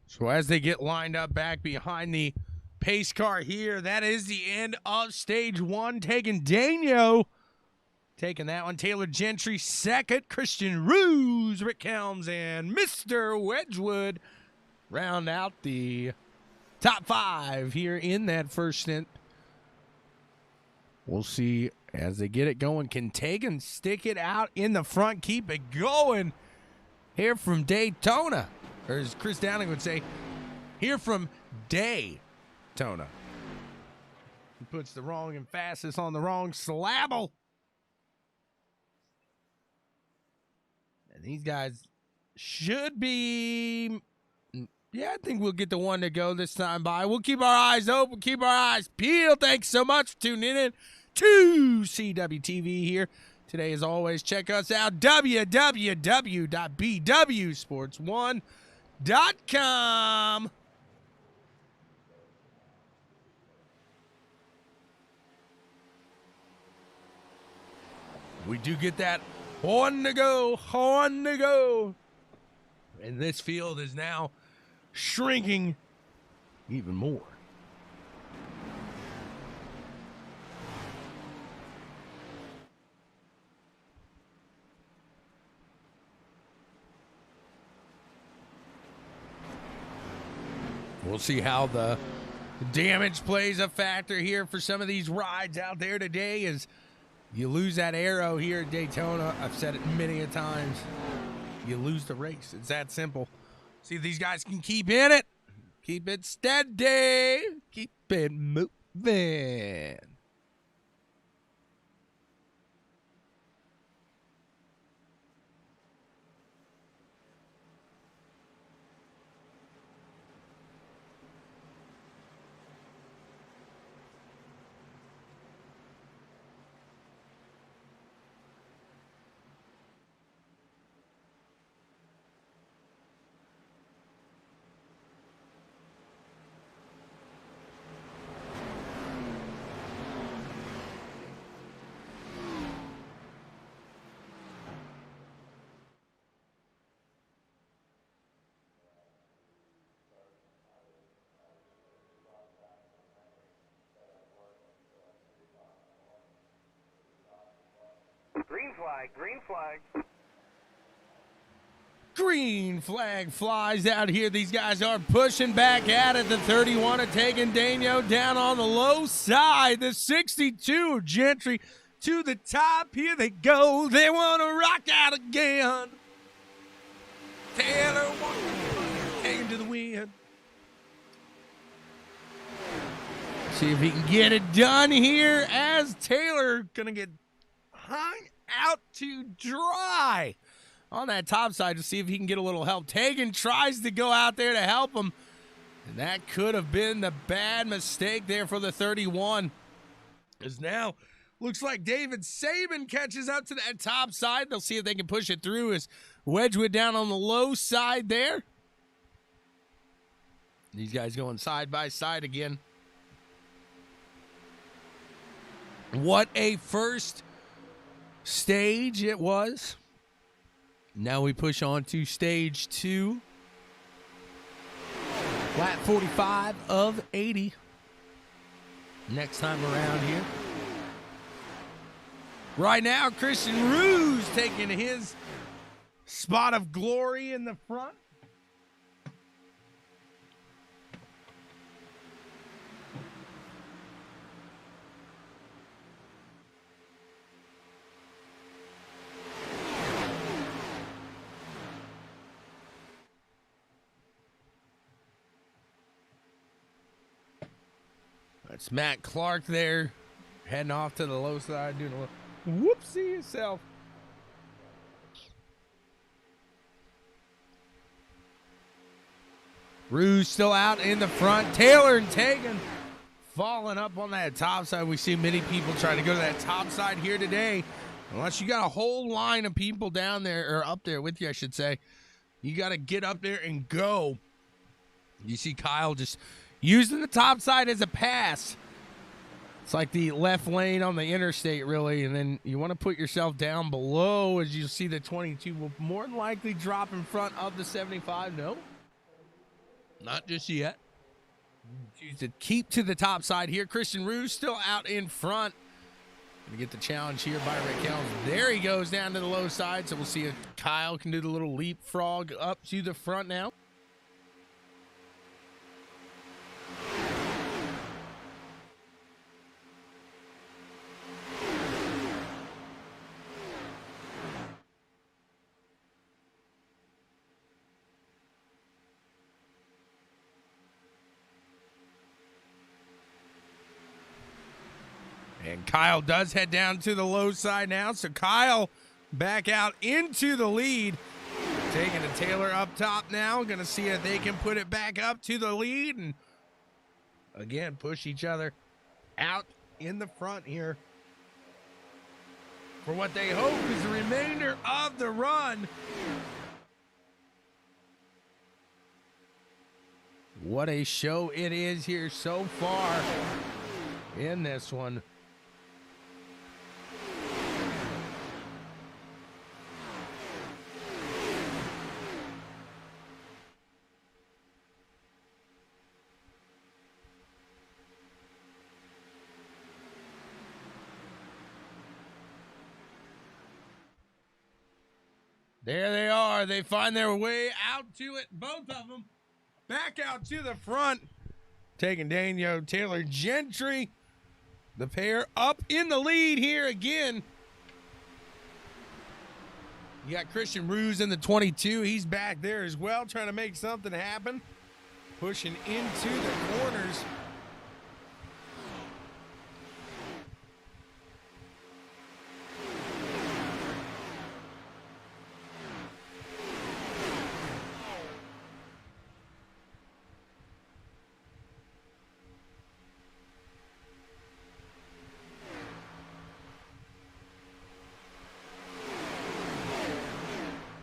S1: So as they get lined up back behind the pace car here, that is the end of stage 1. Tegan Daniel taking that one. Taylor Gentry second. Christian Ruse, Rick Helms, and Mr. Wedgwood round out the top 5 here in that first stint. We'll see as they get it going. Can Tegan stick it out in the front, keep it going here from Daytona? Or as Chris Downing would say, here from Daytona. He puts the wrong emphasis on the wrong syllable. And these guys should be, yeah, I think we'll get the one to go this time by. We'll keep our eyes open, keep our eyes peeled. Thanks so much for tuning in to CWTV here. Today, as always, check us out, www.bwsports1.com. We do get that horn to go, horn to go. And this field is now shrinking even more. we'll see how the damage plays a factor here for some of these rides out there today as you lose that arrow here at Daytona. I've said it many a times. You lose the race. It's that simple. See if these guys can keep in it. Keep it steady. Keep it moving.
S2: Green flag, green flag.
S1: Green flag flies out here. These guys are pushing back at it. The 31 are taking Daniel down on the low side. The 62 Gentry to the top. Here they go. They want to rock out again. Taylor taking to the wind. See if he can get it done here as Taylor going to get hung out to dry on that top side to see if he can get a little help. Tegan tries to go out there to help him, and that could have been the bad mistake there for the 31. As now looks like David Saban catches up to that top side. They'll see if they can push it through as Wedgwood down on the low side there. These guys going side by side again. What a first stage it was. Now we push on to stage 2. Lap 45 of 80. Next time around here. Right now, Christian Ruse taking his spot of glory in the front. That's Matt Clark there, heading off to the low side, doing a little whoopsie himself. Ruse still out in the front. Taylor and Tegan falling up on that top side. We see many people trying to go to that top side here today. Unless you got a whole line of people down there, or up there with you, I should say. You got to get up there and go. You see Kyle just using the top side as a pass. It's like the left lane on the interstate, really. And then you want to put yourself down below as you see the 22 will more than likely drop in front of the 75. No, not just yet. Choose to keep to the top side here. Christian Ruse still out in front. Gonna get the challenge here by Raquel. There he goes down to the low side. So we'll see if Kyle can do the little leapfrog up to the front now. And Kyle does head down to the low side now. So Kyle back out into the lead. Taking a Taylor up top now. Going to see if they can put it back up to the lead. And again, push each other out in the front here for what they hope is the remainder of the run. What a show it is here so far in this one. There they are. They find their way out to it. Both of them back out to the front. taking Daniel Taylor Gentry. The pair up in the lead here again. You got Christian Ruse in the 22. He's back there as well, trying to make something happen. Pushing into the corners.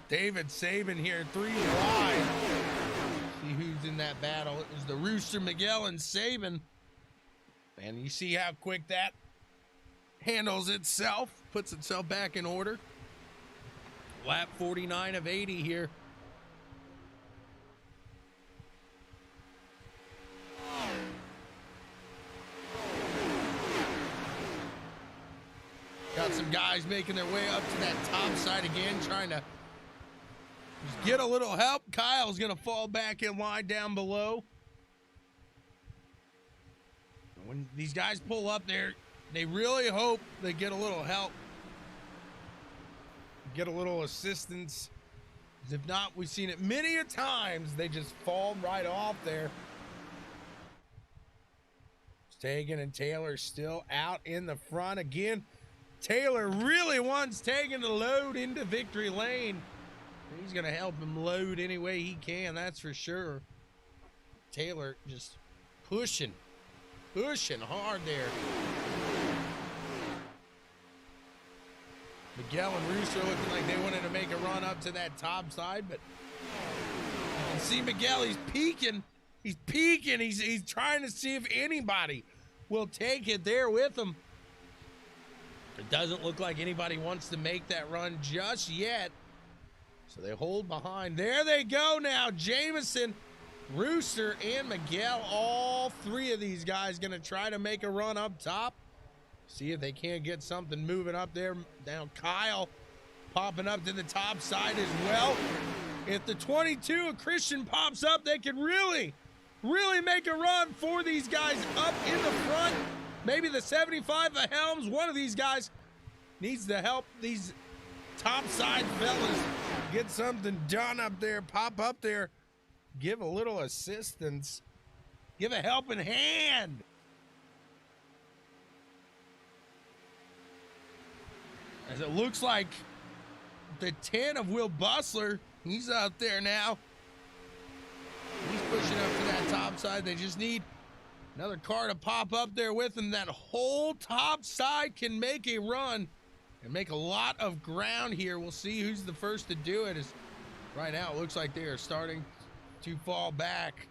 S1: David Saban here, 3 wide. See who's in that battle. It was the Rooster, Miguel, and Saban. And you see how quick that handles itself, puts itself back in order. Lap 49 of 80 here. Got some guys making their way up to that top side again, trying to just get a little help. Kyle's going to fall back in line down below. When these guys pull up there, they really hope they get a little help, get a little assistance. If not, we've seen it many a times. They just fall right off there. Tegan and Taylor still out in the front again. Taylor really wants Tegan to load into victory lane. He's going to help him load any way he can, that's for sure. Taylor just pushing hard there. Miguel and Rooster looking like they wanted to make a run up to that top side, but you can see Miguel, he's peeking. He's trying to see if anybody will take it there with him. It doesn't look like anybody wants to make that run just yet. So they hold behind. There they go now. Jameson, Rooster, and Miguel. All 3 of these guys going to try to make a run up top. See if they can't get something moving up there. Now Kyle popping up to the top side as well. If the 22 of Christian pops up, they can really make a run for these guys up in the front. Maybe the 75 of Helms. One of these guys needs to help these top side fellas get something done up there, pop up there, give a little assistance, give a helping hand. As it looks like the 10 of Will Bustler, he's out there now. He's pushing up to that top side. They just need another car to pop up there with him. That whole top side can make a run and make a lot of ground here. We'll see who's the first to do it. As right now, it looks like they are starting to fall back.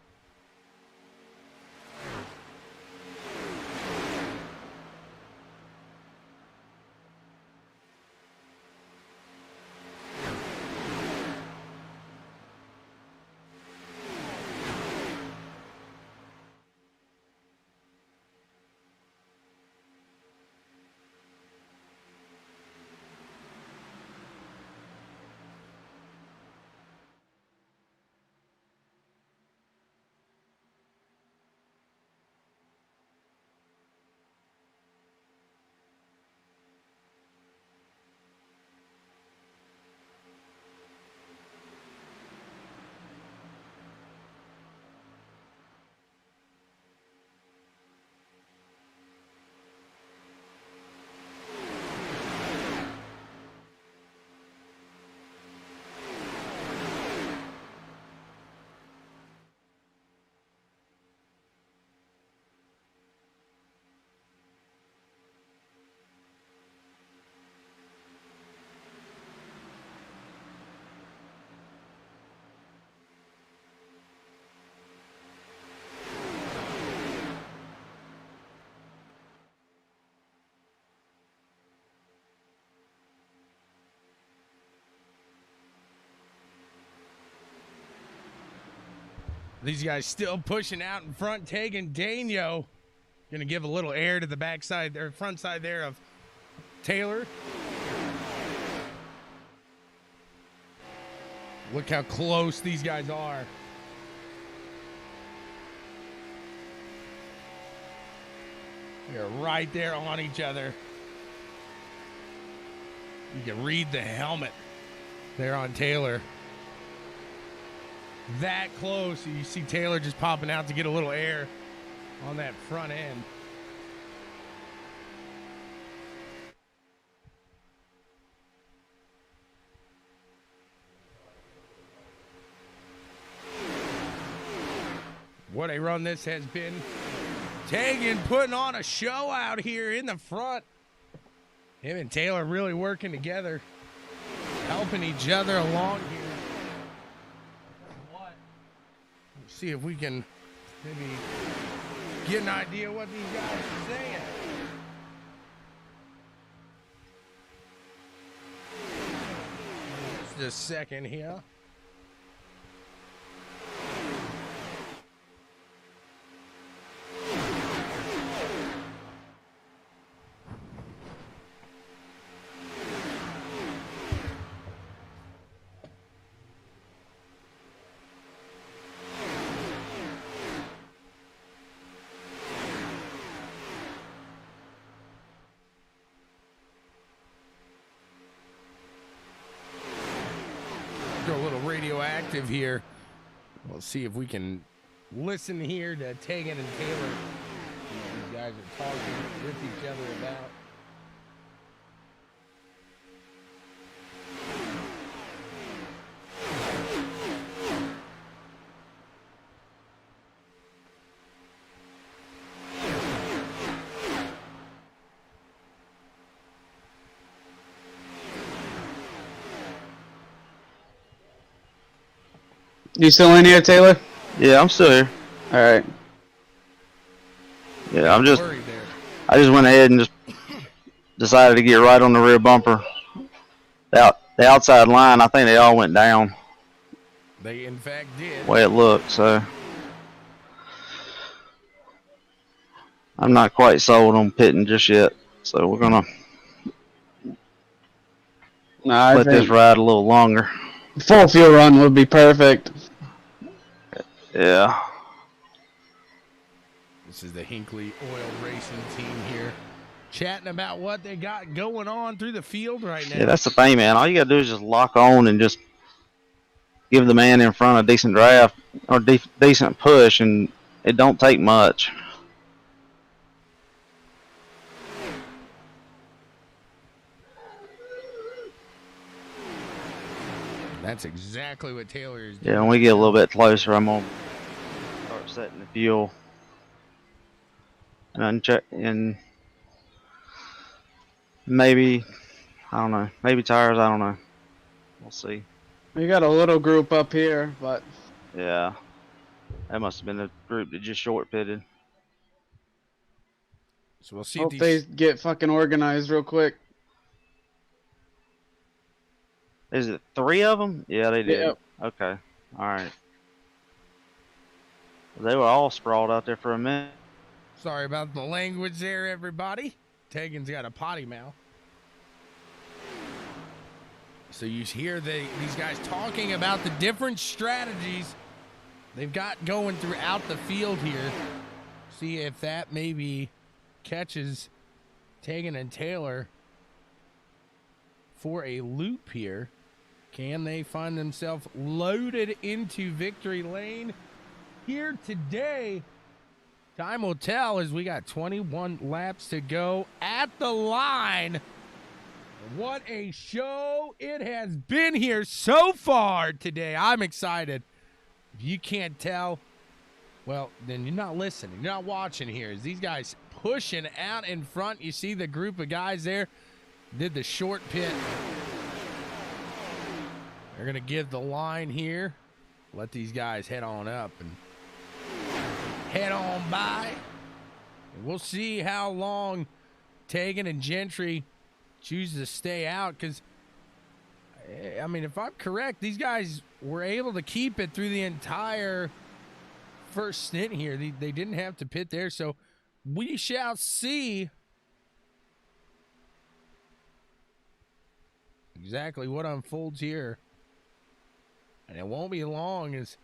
S1: These guys still pushing out in front, taking Daniel. Gonna give a little air to the backside or front side there of Taylor. Look how close these guys are. They're right there on each other. You can read the helmet there on Taylor. That close. You see Taylor just popping out to get a little air on that front end. What a run this has been. Tegan putting on a show out here in the front. Him and Taylor really working together, helping each other along here. Let's see if we can maybe get an idea what these guys are saying. Just a second here. Go a little radioactive here. We'll see if we can listen here to Tegan and Taylor. These guys are talking with each other about.
S3: You still in here, Taylor?
S4: Yeah, I'm still here.
S3: All right.
S4: Yeah, I just went ahead and just decided to get right on the rear bumper. The outside line, I think they all went down.
S1: They in fact did.
S4: The way it looked, so I'm not quite sold on pitting just yet. So we're gonna let this ride a little longer.
S3: Full fuel run would be perfect.
S4: Yeah.
S1: This is the Hinckley Oil Racing team here, chatting about what they got going on through the field right now.
S4: Yeah, that's the thing, man. All you gotta do is just lock on and just give the man in front a decent draft or decent push, and it don't take much.
S1: That's exactly what Taylor is doing.
S4: Yeah, when we get a little bit closer, I'm gonna start setting the fuel and uncheck, and maybe, I don't know, maybe tires, I don't know. We'll see.
S3: We got a little group up here, but
S4: yeah, that must have been the group that just short pitted.
S1: So we'll see
S3: hope
S1: if
S3: they get fucking organized real quick.
S4: Is it 3 of them? Yeah, they did.
S3: Yep.
S4: Okay. All right. They were all sprawled out there for a minute.
S1: Sorry about the language there, everybody. Tegan's got a potty mouth. So you hear these guys talking about the different strategies they've got going throughout the field here. See if that maybe catches Tegan and Taylor for a loop here. Can they find themselves loaded into victory lane here today? Time will tell as we got 21 laps to go at the line. What a show it has been here so far today. I'm excited. If you can't tell, well, then you're not listening. You're not watching here. As these guys pushing out in front, you see the group of guys there did the short pit. They're going to give the line here. Let these guys head on up and head on by. And we'll see how long Tegan and Gentry choose to stay out, because, I mean, if I'm correct, these guys were able to keep it through the entire first stint here. They didn't have to pit there, so we shall see exactly what unfolds here. And it won't be long, as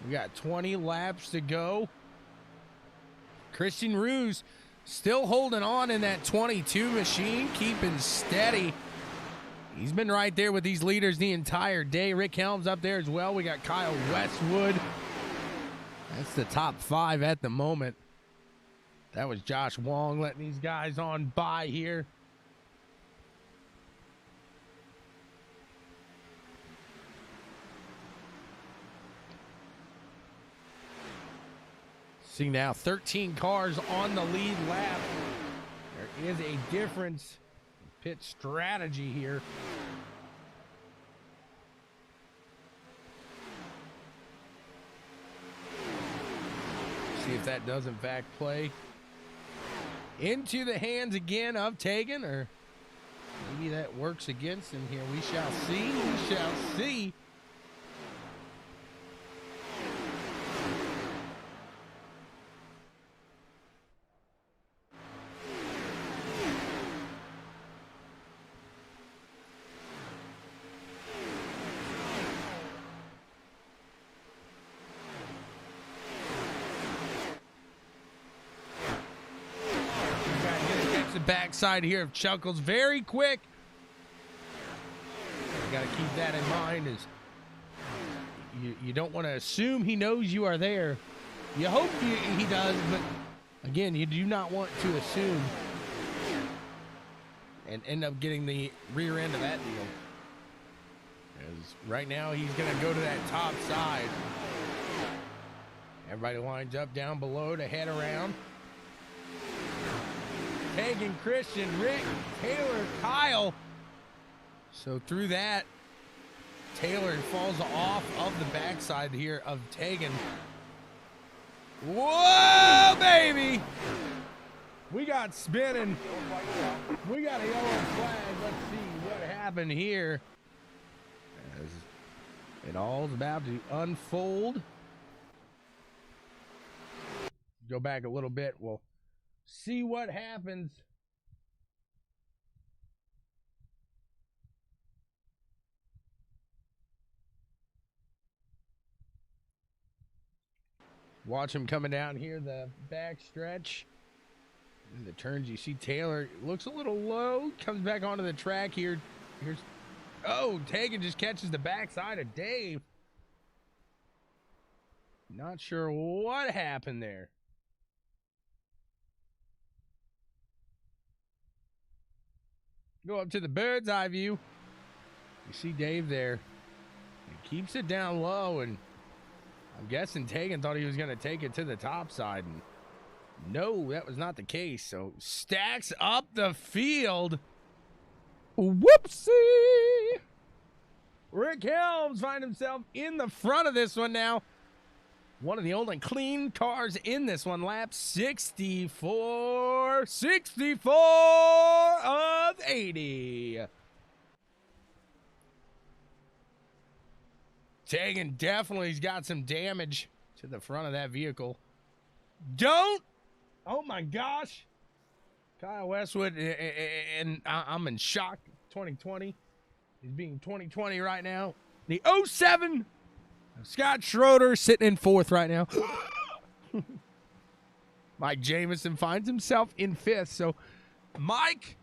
S1: we got 20 laps to go Christian Ruse still holding on in that 22 machine, keeping steady. He's been right there with these leaders the entire day. Rick Helms up there as well. We got Kyle Westwood. That's the top 5 at the moment. That was Josh Wong letting these guys on by here. See now 13 cars on the lead lap. There is a difference in pit strategy here. See if that does in fact play into the hands again of Tegan, or maybe that works against him here. We shall see. We shall see. Backside here of Chuckles very quick. You got to keep that in mind, as you don't want to assume he knows you are there. You hope he does, but again, you do not want to assume and end up getting the rear end of that deal. As right now he's going to go to that top side. Everybody lines up down below to head around. Tegan, Christian, Rick, Taylor, Kyle. So through that, Taylor falls off of the backside here of Tegan. Whoa, baby! We got spinning. We got a yellow flag. Let's see what happened here. As it all's about to unfold. Go back a little bit. We'll see what happens. Watch him coming down here, the back stretch. In the turns, you see Taylor looks a little low, comes back onto the track here. Tegan just catches the backside of Dave. Not sure what happened there. Go up to the bird's eye view. You see Dave there. He keeps it down low, and I'm guessing Tegan thought he was going to take it to the top side. And no, that was not the case. So stacks up the field. Whoopsie! Rick Helms finds himself in the front of this one now. One of the only clean cars in this one. Lap 64 of 80. Tegan definitely's got some damage to the front of that vehicle. Oh my gosh. Kyle Westwood, and I'm in shock. 2020. He's being 2020 right now. The 07. Scott Schroeder sitting in 4th right now. Mike Jamison finds himself in 5th. So Mike,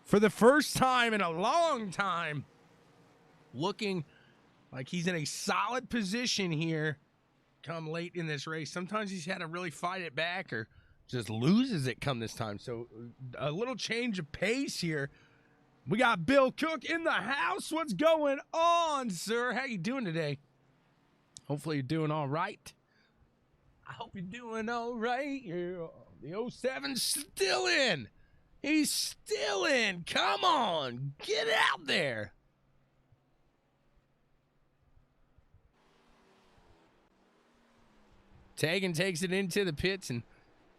S1: for the first time in a long time, looking like he's in a solid position here come late in this race. Sometimes he's had to really fight it back or just loses it come this time. So a little change of pace here. We got Bill Cook in the house. What's going on, sir? How you doing today? Hopefully you're doing all right. I hope you're doing all right. Yeah. The 07's still in. He's still in. Come on. Get out there. Tegan takes it into the pits, and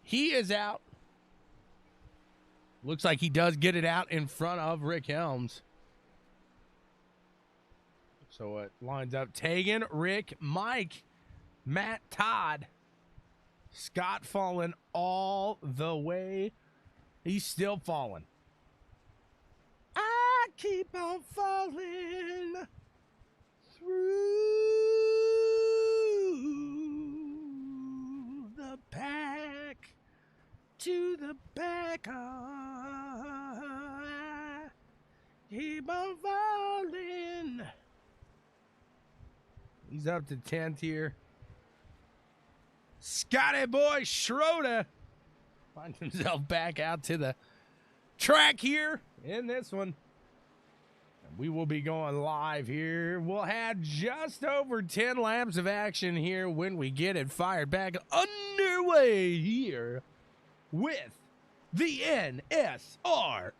S1: he is out. Looks like he does get it out in front of Rick Helms. So it lines up Tegan, Rick, Mike, Matt, Todd. Scott falling all the way. He's still falling. I keep on falling through the pack. back on. Keep on falling. He's up to 10th here. Scotty boy Schroeder finds himself back out to the track here in this one. We will be going live here. We'll have just over 10 laps of action here when we get it fired back underway here with the NSRL.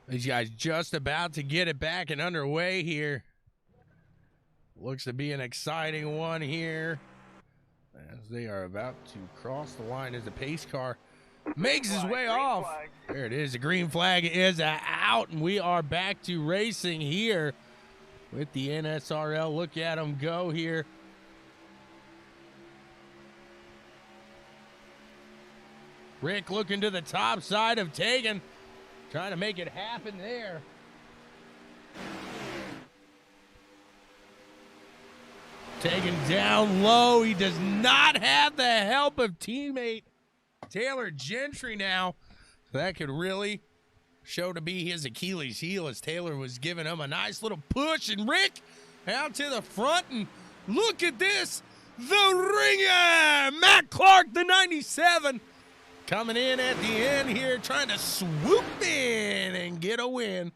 S1: These guys just about to get it back and underway here. Looks to be an exciting one here as they are about to cross the line as the pace car makes his way off. There it is. The green flag is out, and we are back to racing here with the NSRL. Look at them go here. Rick looking to the top side of Tegan. Trying to make it happen there. Taken down low. He does not have the help of teammate Taylor Gentry now. So that could really show to be his Achilles heel as Taylor was giving him a nice little push. And Rick out to the front. And look at this. The ringer, Matt Clark, the 97. Coming in at the end here, trying to swoop in and get a win.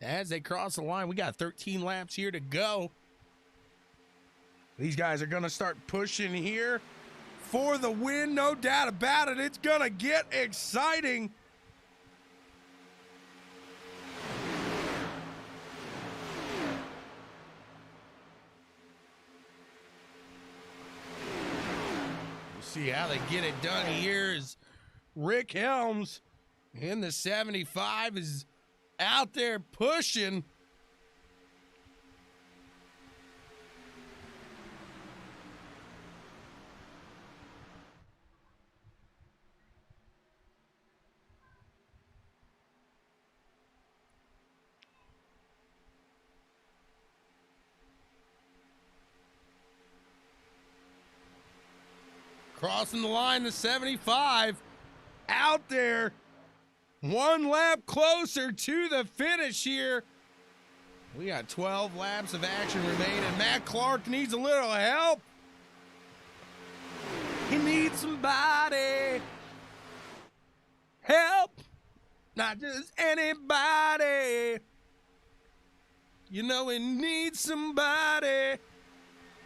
S1: As they cross the line, we got 13 laps here to go. These guys are going to start pushing here for the win, no doubt about it. It's going to get exciting. We'll see how they get it done here is Rick Helms in the 75 is out there pushing. Crossing the line, the 75 out there. One lap closer to the finish here. We got 12 laps of action remaining. Matt Clark needs a little help. He needs somebody. Help. Not just anybody. You know he needs somebody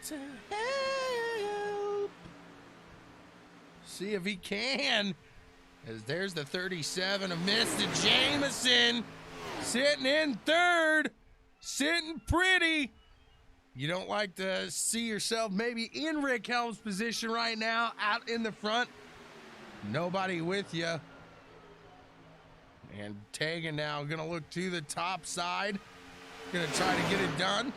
S1: to help. See if he can. As there's the 37 of Mr. Jameson sitting in third, sitting pretty. You don't like to see yourself maybe in Rick Helms' position right now, out in the front. Nobody with you. And Tegan now gonna look to the top side. Gonna try to get it done.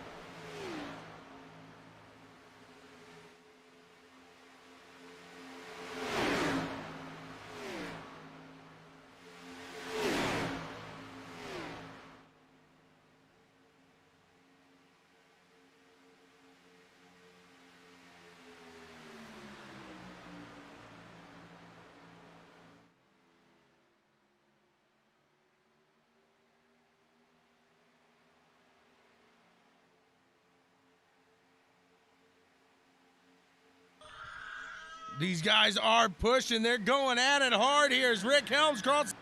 S1: These guys are pushing. They're going at it hard here as Rick Helms crawls.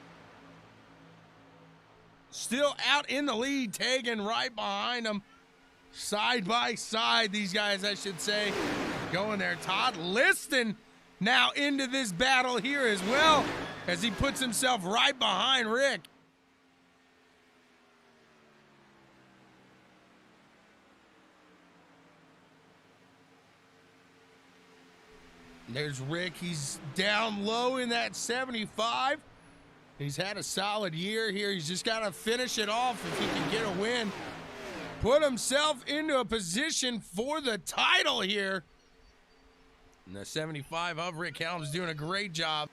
S1: Still out in the lead, Tegan right behind him. Side by side, these guys, I should say, going there. Todd Liston now into this battle here as well as he puts himself right behind Rick. There's Rick. He's down low in that 75. He's had a solid year here. He's just got to finish it off if he can get a win. Put himself into a position for the title here. And the 75 of Rick Helms doing a great job.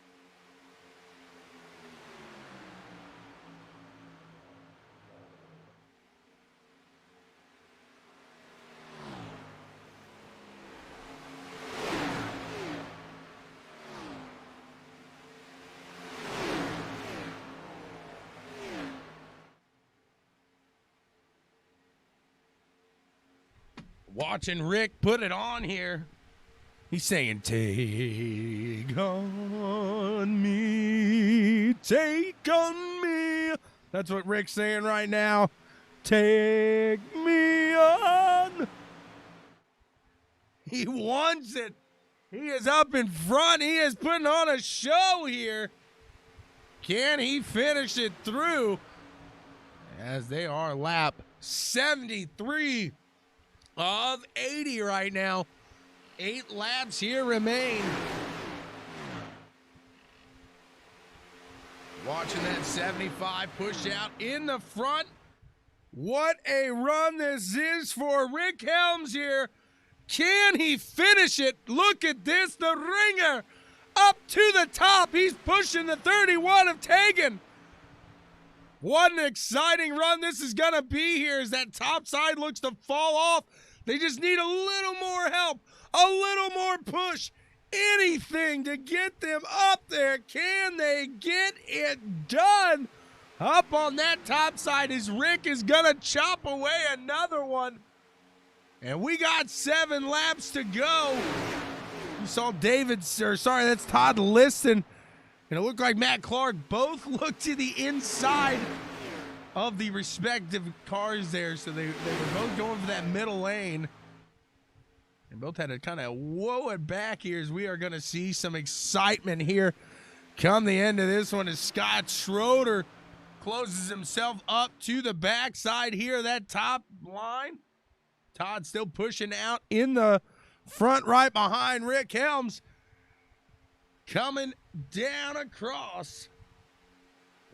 S1: Watching Rick put it on here. He's saying, take on me, take on me. That's what Rick's saying right now. Take me on. He wants it. He is up in front. He is putting on a show here. Can he finish it through? As they are lap 73 of 80 right now. 8 laps here remain. Watching that 75 push out in the front. What a run this is for Rick Helms here. Can he finish it? Look at this, the ringer up to the top. He's pushing the 31 of Tegan. What an exciting run this is going to be here as that top side looks to fall off. They just need a little more help, a little more push, anything to get them up there. Can they get it done? Up on that top side as Rick is going to chop away another one. And we got 7 laps to go. You saw that's Todd Liston. And it looked like Matt Clark both looked to the inside of the respective cars there. So they were both going for that middle lane. And both had to kind of whoa it back here as we are going to see some excitement here come the end of this one as Scott Schroeder closes himself up to the backside here, that top line. Todd still pushing out in the front right behind Rick Helms. Coming down across.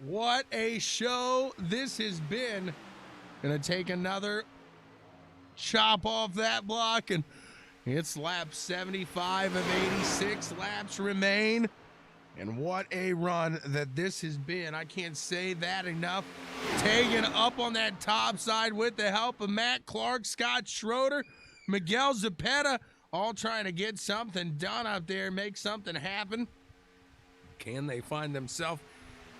S1: What a show this has been. Gonna take another chop off that block, and it's lap 75 of 86. Laps remain. And what a run that this has been. I can't say that enough. Tegan up on that top side with the help of Matt Clark, Scott Schroeder, Miguel Zepeda, all trying to get something done out there, make something happen. Can they find themselves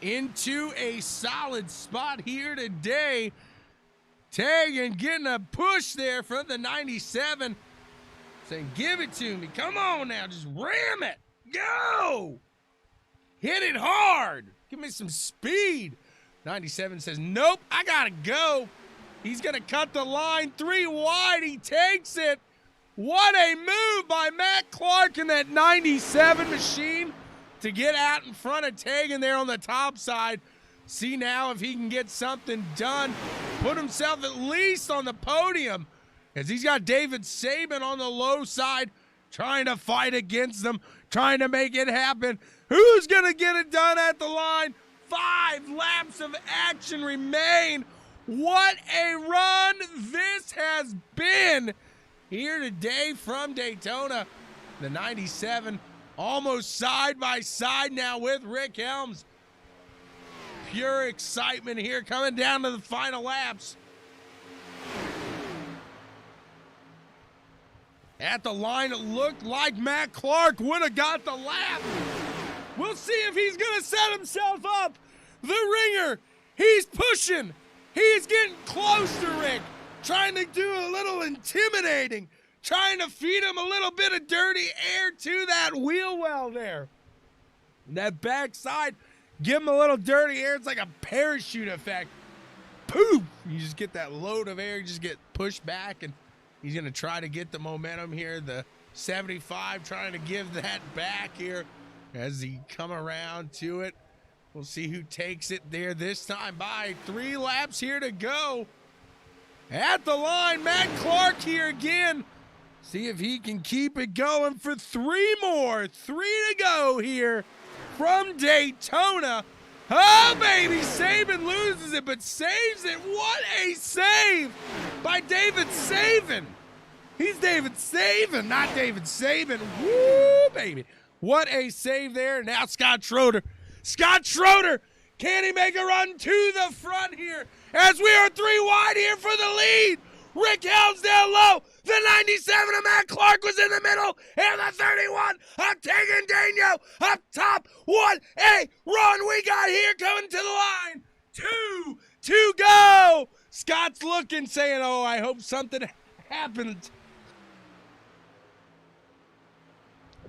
S1: into a solid spot here today? Tegan getting a push there from the 97. Saying, give it to me. Come on now. Just ram it. Go. Hit it hard. Give me some speed. 97 says, nope, I got to go. He's going to cut the line 3 wide. He takes it. What a move by Matt Clark in that 97 machine to get out in front of Tegan there on the top side. See now if he can get something done. Put himself at least on the podium as he's got David Saban on the low side trying to fight against them, trying to make it happen. Who's going to get it done at the line? 5 laps of action remain. What a run this has been here today from Daytona. The 97 almost side by side now with Rick Helms. Pure excitement here coming down to the final laps. At the line, it looked like Matt Clark would have got the lap. We'll see if he's going to set himself up. The ringer, he's pushing. He's getting close to Rick, trying to do a little intimidating, trying to feed him a little bit of dirty air to that wheel well there. That backside, give him a little dirty air. It's like a parachute effect. Poof! You just get that load of air, you just get pushed back, and he's going to try to get the momentum here. The 75 trying to give that back here as he come around to it. We'll see who takes it there this time by 3 laps here to go. At the line, Matt Clark here again. See if he can keep it going for 3 more. 3 to go here from Daytona. Oh, baby, Saban loses it, but saves it. What a save by David Saban. He's David Saban, not David Saban. Woo, baby. What a save there. Now Scott Schroeder. Scott Schroeder, can he make a run to the front here as we are 3 wide here for the lead? Rick Helms down low. The 97 of Matt Clark was in the middle. And the 31 of Tegan Daniel up top. What a run we got here coming to the line. 2 to go. Scott's looking, saying, oh, I hope something happens.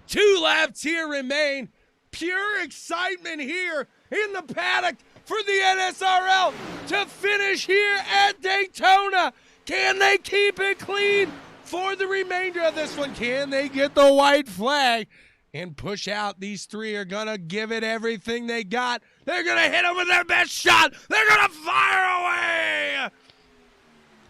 S1: 2 laps here remain. Pure excitement here in the paddock for the NSRL to finish here at Daytona. Can they keep it clean for the remainder of this one? Can they get the white flag and push out? These 3 are going to give it everything they got. They're going to hit them with their best shot. They're going to fire away.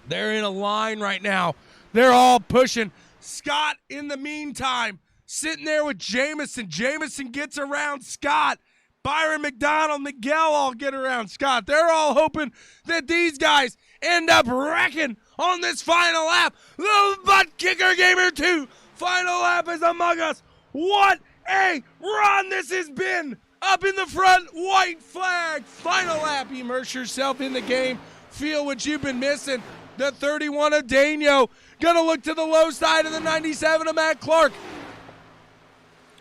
S1: They're in a line right now. They're all pushing. Scott, in the meantime, sitting there with Jamison. Jamison gets around Scott. Byron McDonald, Miguel all get around Scott. They're all hoping that these guys end up wrecking on this final lap. The ButtKicker Gamer 2 final lap is among us. What a run this has been. Up in the front, white flag. Final lap. Immerse yourself in the game. Feel what you've been missing. The 31 of Daniel. Gonna look to the low side of the 97 of Matt Clark.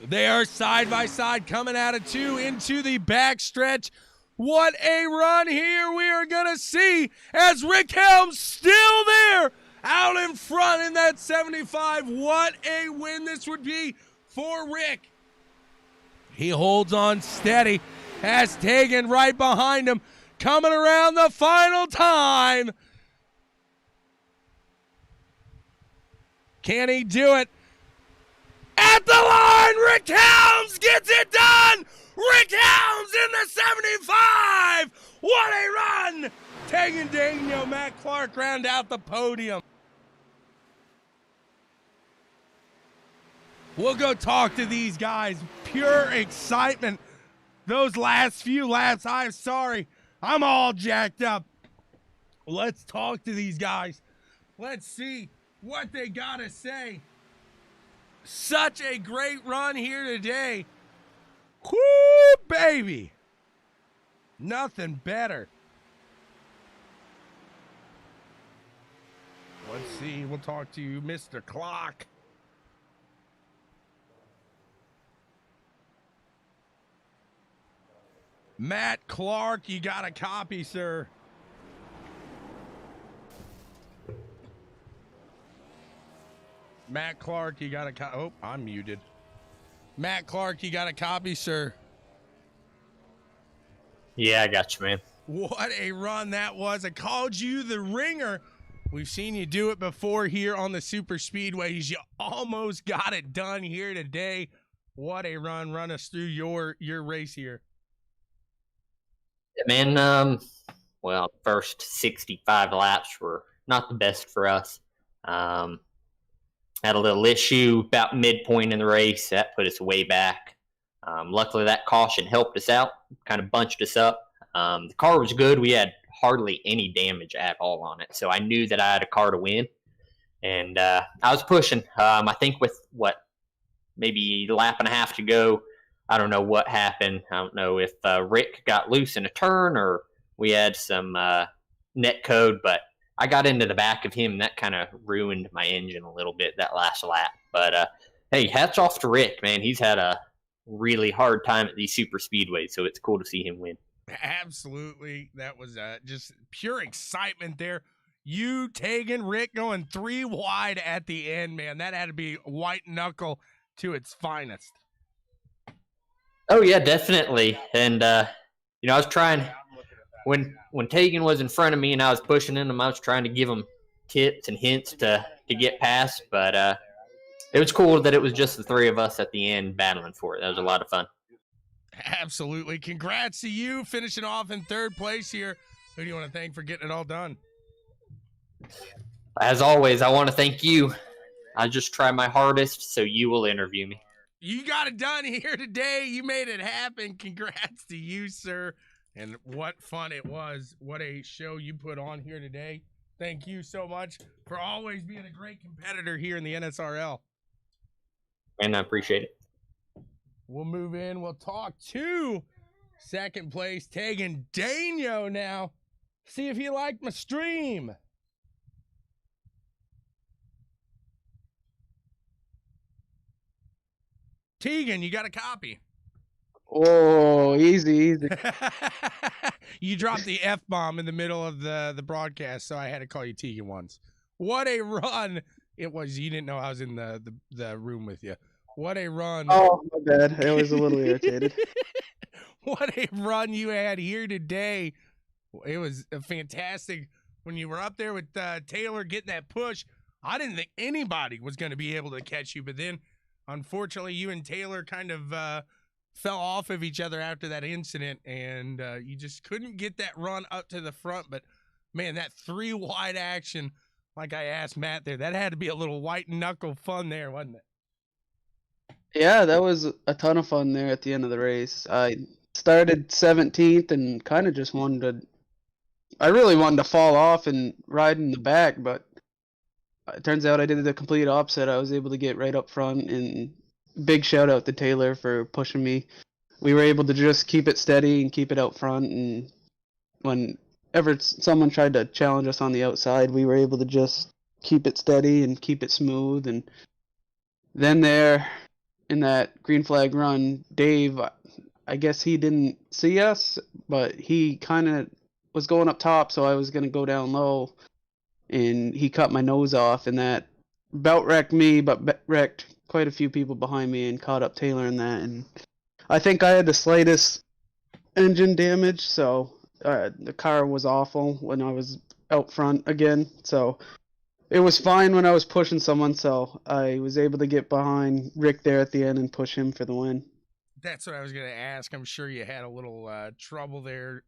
S1: They are side by side coming out of 2 into the backstretch. What a run here we are going to see as Rick Helms still there out in front in that 75. What a win this would be for Rick. He holds on steady as Tegan right behind him coming around the final time. Can he do it? At the line, Rick Helms gets it done! Rick Helms in the 75! What a run! Tegan Daniel, Matt Clark round out the podium. We'll go talk to these guys. Pure excitement. Those last few laps, I'm sorry. I'm all jacked up. Let's talk to these guys. Let's see what they gotta say. Such a great run here today. Whoo, baby. Nothing better. Let's see. We'll talk to you, Mr. Clock. Matt Clark, you got a copy, sir. Matt Clark, you got a copy. Oh, I'm muted. Matt Clark, you got a copy, sir.
S5: Yeah, I got you, man.
S1: What a run that was. I called you the ringer. We've seen you do it before here on the super speedways. You almost got it done here today. What a run. Run us through your race here.
S5: Yeah, man, well, first 65 laps were not the best for us. Had a little issue about midpoint in the race. That put us way back. Luckily, that caution helped us out, kind of bunched us up. The car was good. We had hardly any damage at all on it. So I knew that I had a car to win. And I was pushing. I think with, maybe a lap and a half to go, I don't know what happened. I don't know if Rick got loose in a turn or we had some net code, but I got into the back of him, and that kind of ruined my engine a little bit that last lap. But, hey, hats off to Rick, man. He's had a really hard time at these super speedways, so it's cool to see him win.
S1: Absolutely. That was just pure excitement there. You, Tegan, Rick going 3 wide at the end, man. That had to be white knuckle to its finest.
S5: Oh yeah, definitely. And I was trying when Tegan was in front of me and I was pushing him, I was trying to give him tips and hints to get past, but it was cool that it was just the 3 of us at the end battling for it. That was a lot of fun.
S1: Absolutely. Congrats to you finishing off in 3rd place here. Who do you want to thank for getting it all done?
S5: As always, I want to thank you. I just try my hardest so you will interview me.
S1: You got it done here today. You made it happen. Congrats to you, sir. And what fun it was. What a show you put on here today. Thank you so much for always being a great competitor here in the NSRL.
S5: And I appreciate it.
S1: We'll move in. We'll talk to 2nd place, Tegan Dano now. See if you liked my stream. Tegan, you got a copy.
S3: Oh, easy.
S1: You dropped the F-bomb in the middle of the broadcast, so I had to call you Tegan once. What a run it was. You didn't know I was in the room with you. What a run.
S3: Oh, my bad. I was a little irritated.
S1: What a run you had here today. It was a fantastic. When you were up there with Taylor getting that push, I didn't think anybody was going to be able to catch you, but then unfortunately, you and Taylor kind of fell off of each other after that incident, and you just couldn't get that run up to the front. But, man, that 3 wide action, like I asked Matt there, that had to be a little white knuckle fun there, wasn't it?
S3: Yeah, that was a ton of fun there at the end of the race. I started 17th and kind of just I really wanted to fall off and ride in the back, but it turns out I did the complete opposite. I was able to get right up front, and big shout out to Taylor for pushing me. We were able to just keep it steady and keep it out front, and whenever someone tried to challenge us on the outside, we were able to just keep it steady and keep it smooth. And then there, in that green flag run, Dave, I guess he didn't see us, but he kind of was going up top, so I was going to go down low. And he cut my nose off, and that about wrecked me, but wrecked quite a few people behind me and caught up Taylor in that. And I think I had the slightest engine damage, so the car was awful when I was out front again. So it was fine when I was pushing someone, so I was able to get behind Rick there at the end and push him for the win.
S1: That's what I was going to ask. I'm sure you had a little trouble there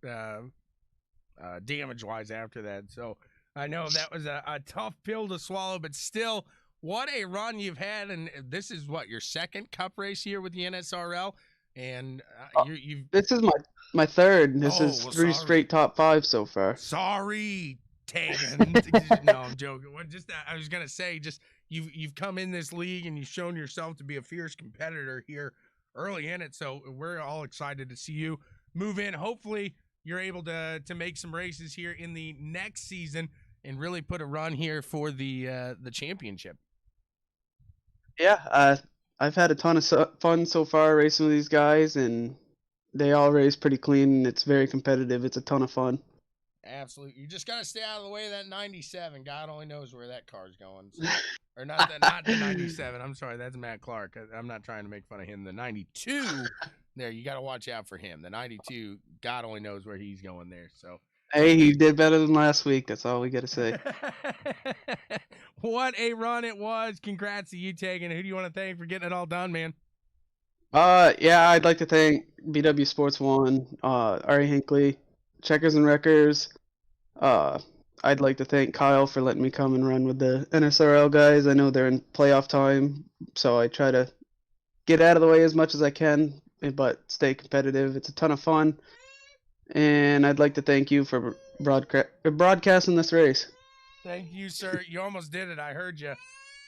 S1: damage-wise after that, so I know that was a tough pill to swallow, but still, what a run you've had. And this is what, your 2nd cup race here with the NSRL? And you've.
S3: This is my 3rd. This is 3 straight top 5 so far.
S1: Sorry, Tegan. No, I'm joking. I was going to say, just you've come in this league and you've shown yourself to be a fierce competitor here early in it. So we're all excited to see you move in. Hopefully, you're able to make some races here in the next season and really put a run here for the championship.
S3: Yeah, I've had a ton of fun so far racing with these guys, and they all race pretty clean, and it's very competitive. It's a ton of fun.
S1: Absolutely. You just got to stay out of the way of that 97. God only knows where that car's going. So, or not the 97. I'm sorry, that's Matt Clark. I'm not trying to make fun of him. The 92, there, you got to watch out for him. The 92, God only knows where he's going there. So.
S3: Hey, he did better than last week. That's all we got to say.
S1: What a run it was. Congrats to you, Tegan. Who do you want to thank for getting it all done, man?
S3: Yeah, I'd like to thank BW Sports 1, Ari Hinckley, Checkers and Wreckers. I'd like to thank Kyle for letting me come and run with the NSRL guys. I know they're in playoff time, so I try to get out of the way as much as I can, but stay competitive. It's a ton of fun. And I'd like to thank you for broadcasting this race.
S1: Thank you, sir. You almost did it. I heard you.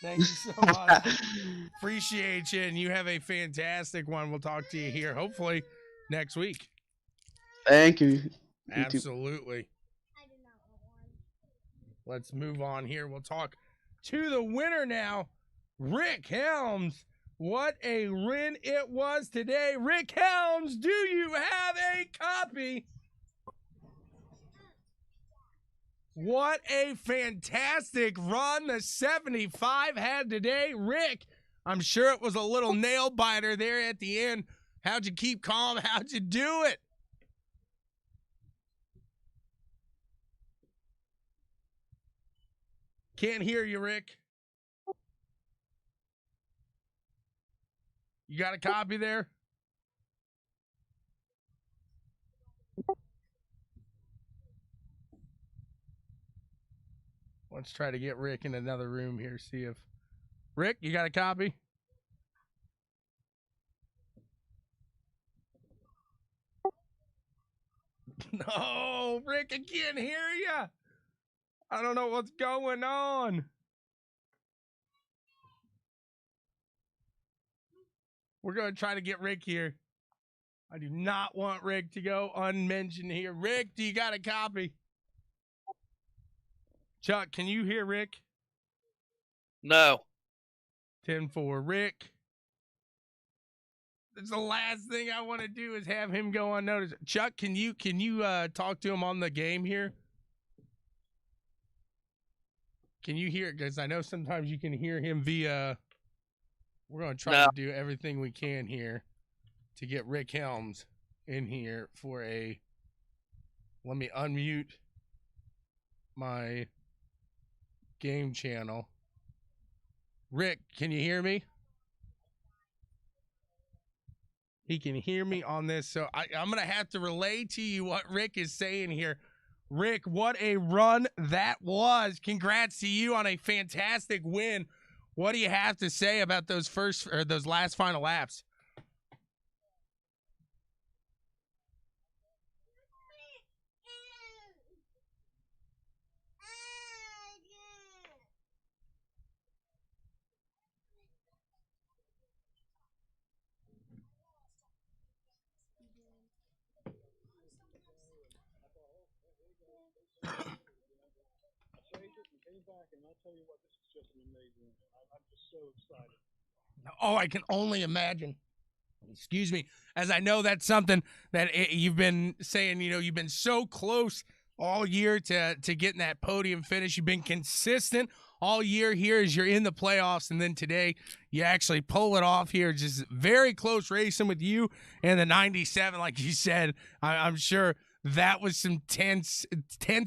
S1: Thank you so much. Appreciate you, and you have a fantastic one. We'll talk to you here, hopefully, next week.
S3: Thank you.
S1: Absolutely. Let's move on here. We'll talk to the winner now, Rick Helms. What a win it was today. Rick Helms, do you have a copy? What a fantastic run the 75 had today. Rick, I'm sure it was a little nail biter there at the end. How'd you keep calm? How'd you do it? Can't hear you, Rick. You got a copy there? Let's try to get Rick in another room here. See if Rick, you got a copy? No, Rick, I can't hear you. I don't know what's going on. We're going to try to get Rick here. I do not want Rick to go unmentioned here. Rick, do you got a copy? Chuck, can you hear Rick?
S6: No.
S1: 10-4. Rick. That's the last thing I want to do is have him go unnoticed. Chuck, can you talk to him on the game here? Can you hear it? Because I know sometimes you can hear him via. We're going to try to do everything we can here to get Rick Helms in here for a. Let me unmute my game channel. Rick, can you hear me? He can hear me on this, so I'm going to have to relay to you what Rick is saying here. Rick, what a run that was. Congrats to you on a fantastic win. What do you have to say about those last final laps? Oh, I can only imagine. Excuse me. As I know that's something that you've been saying, you've been so close all year to getting that podium finish. You've been consistent all year here as you're in the playoffs, and then today you actually pull it off here. Just very close racing with you and the 97, like you said. I'm sure that was some tense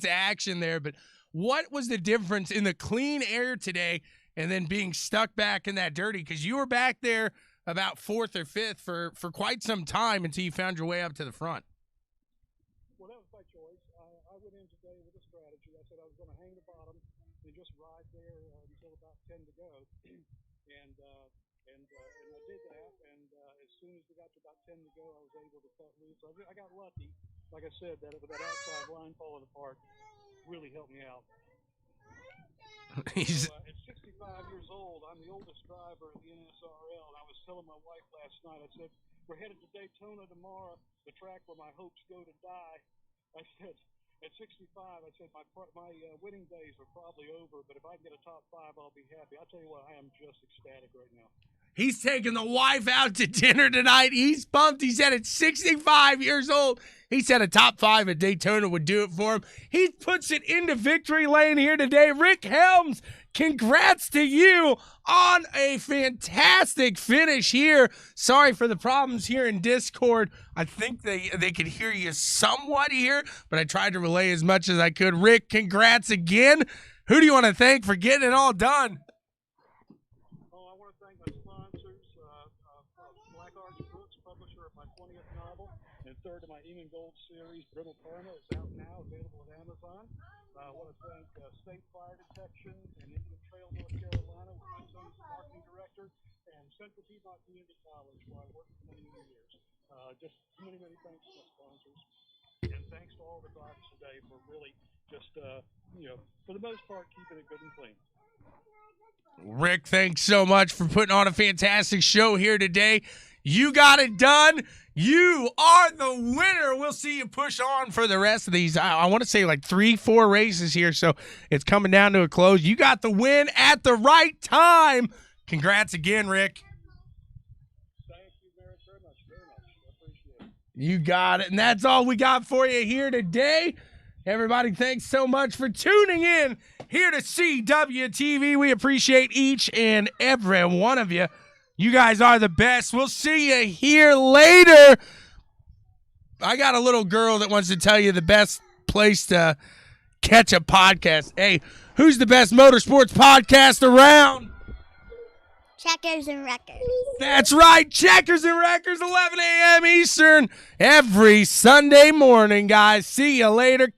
S1: action there, but what was the difference in the clean air today and then being stuck back in that dirty? Because you were back there about fourth or fifth for quite some time until you found your way up to the front.
S7: Well, that was my choice. I went in today with a strategy. I said I was going to hang the bottom and just ride there until about 10 to go. and I did that. And as soon as we got to about 10 to go, I was able to cut loose. I got lucky. Like I said, that outside line falling apart really helped me out.
S1: He's
S7: at 65 years old, I'm the oldest driver in the NSRL, and I was telling my wife last night, I said, we're headed to Daytona tomorrow, the track where my hopes go to die. I said, at 65, I said, my winning days are probably over, but if I can get a top 5, I'll be happy. I'll tell you what, I am just ecstatic right now.
S1: He's taking the wife out to dinner tonight. He's pumped. He said at 65 years old, he said a top 5 at Daytona would do it for him. He puts it into victory lane here today. Rick Helms, congrats to you on a fantastic finish here. Sorry for the problems here in Discord. I think they could hear you somewhat here, but I tried to relay as much as I could. Rick, congrats again. Who do you want to thank for getting it all done?
S7: Third of my Eamon Gold series, Brittle Karma, is out now, available at Amazon. I want to thank State Fire Detection in Indian Trail, North Carolina, where my son's the marketing director, and Central Piedmont Community College, where I worked for many, many years. Just many, many thanks to my sponsors. And thanks to all the drivers today for really just, for the most part, keeping it good and clean.
S1: Rick, thanks so much for putting on a fantastic show here today. You got it done. You are the winner. We'll see you push on for the rest of these. I want to say like 3-4 races here, so it's coming down to a close. You got the win at the right time. Congrats again, Rick.
S7: Thank you very much. I appreciate it.
S1: You got it. And that's all we got for you here today. Everybody, thanks so much for tuning in here to CWTV. We appreciate each and every one of you. You guys are the best. We'll see you here later. I got a little girl that wants to tell you the best place to catch a podcast. Hey, who's the best motorsports podcast around?
S8: Checkers and Wreckers.
S1: That's right, Checkers and Wreckers, 11 a.m. Eastern, every Sunday morning, guys. See you later.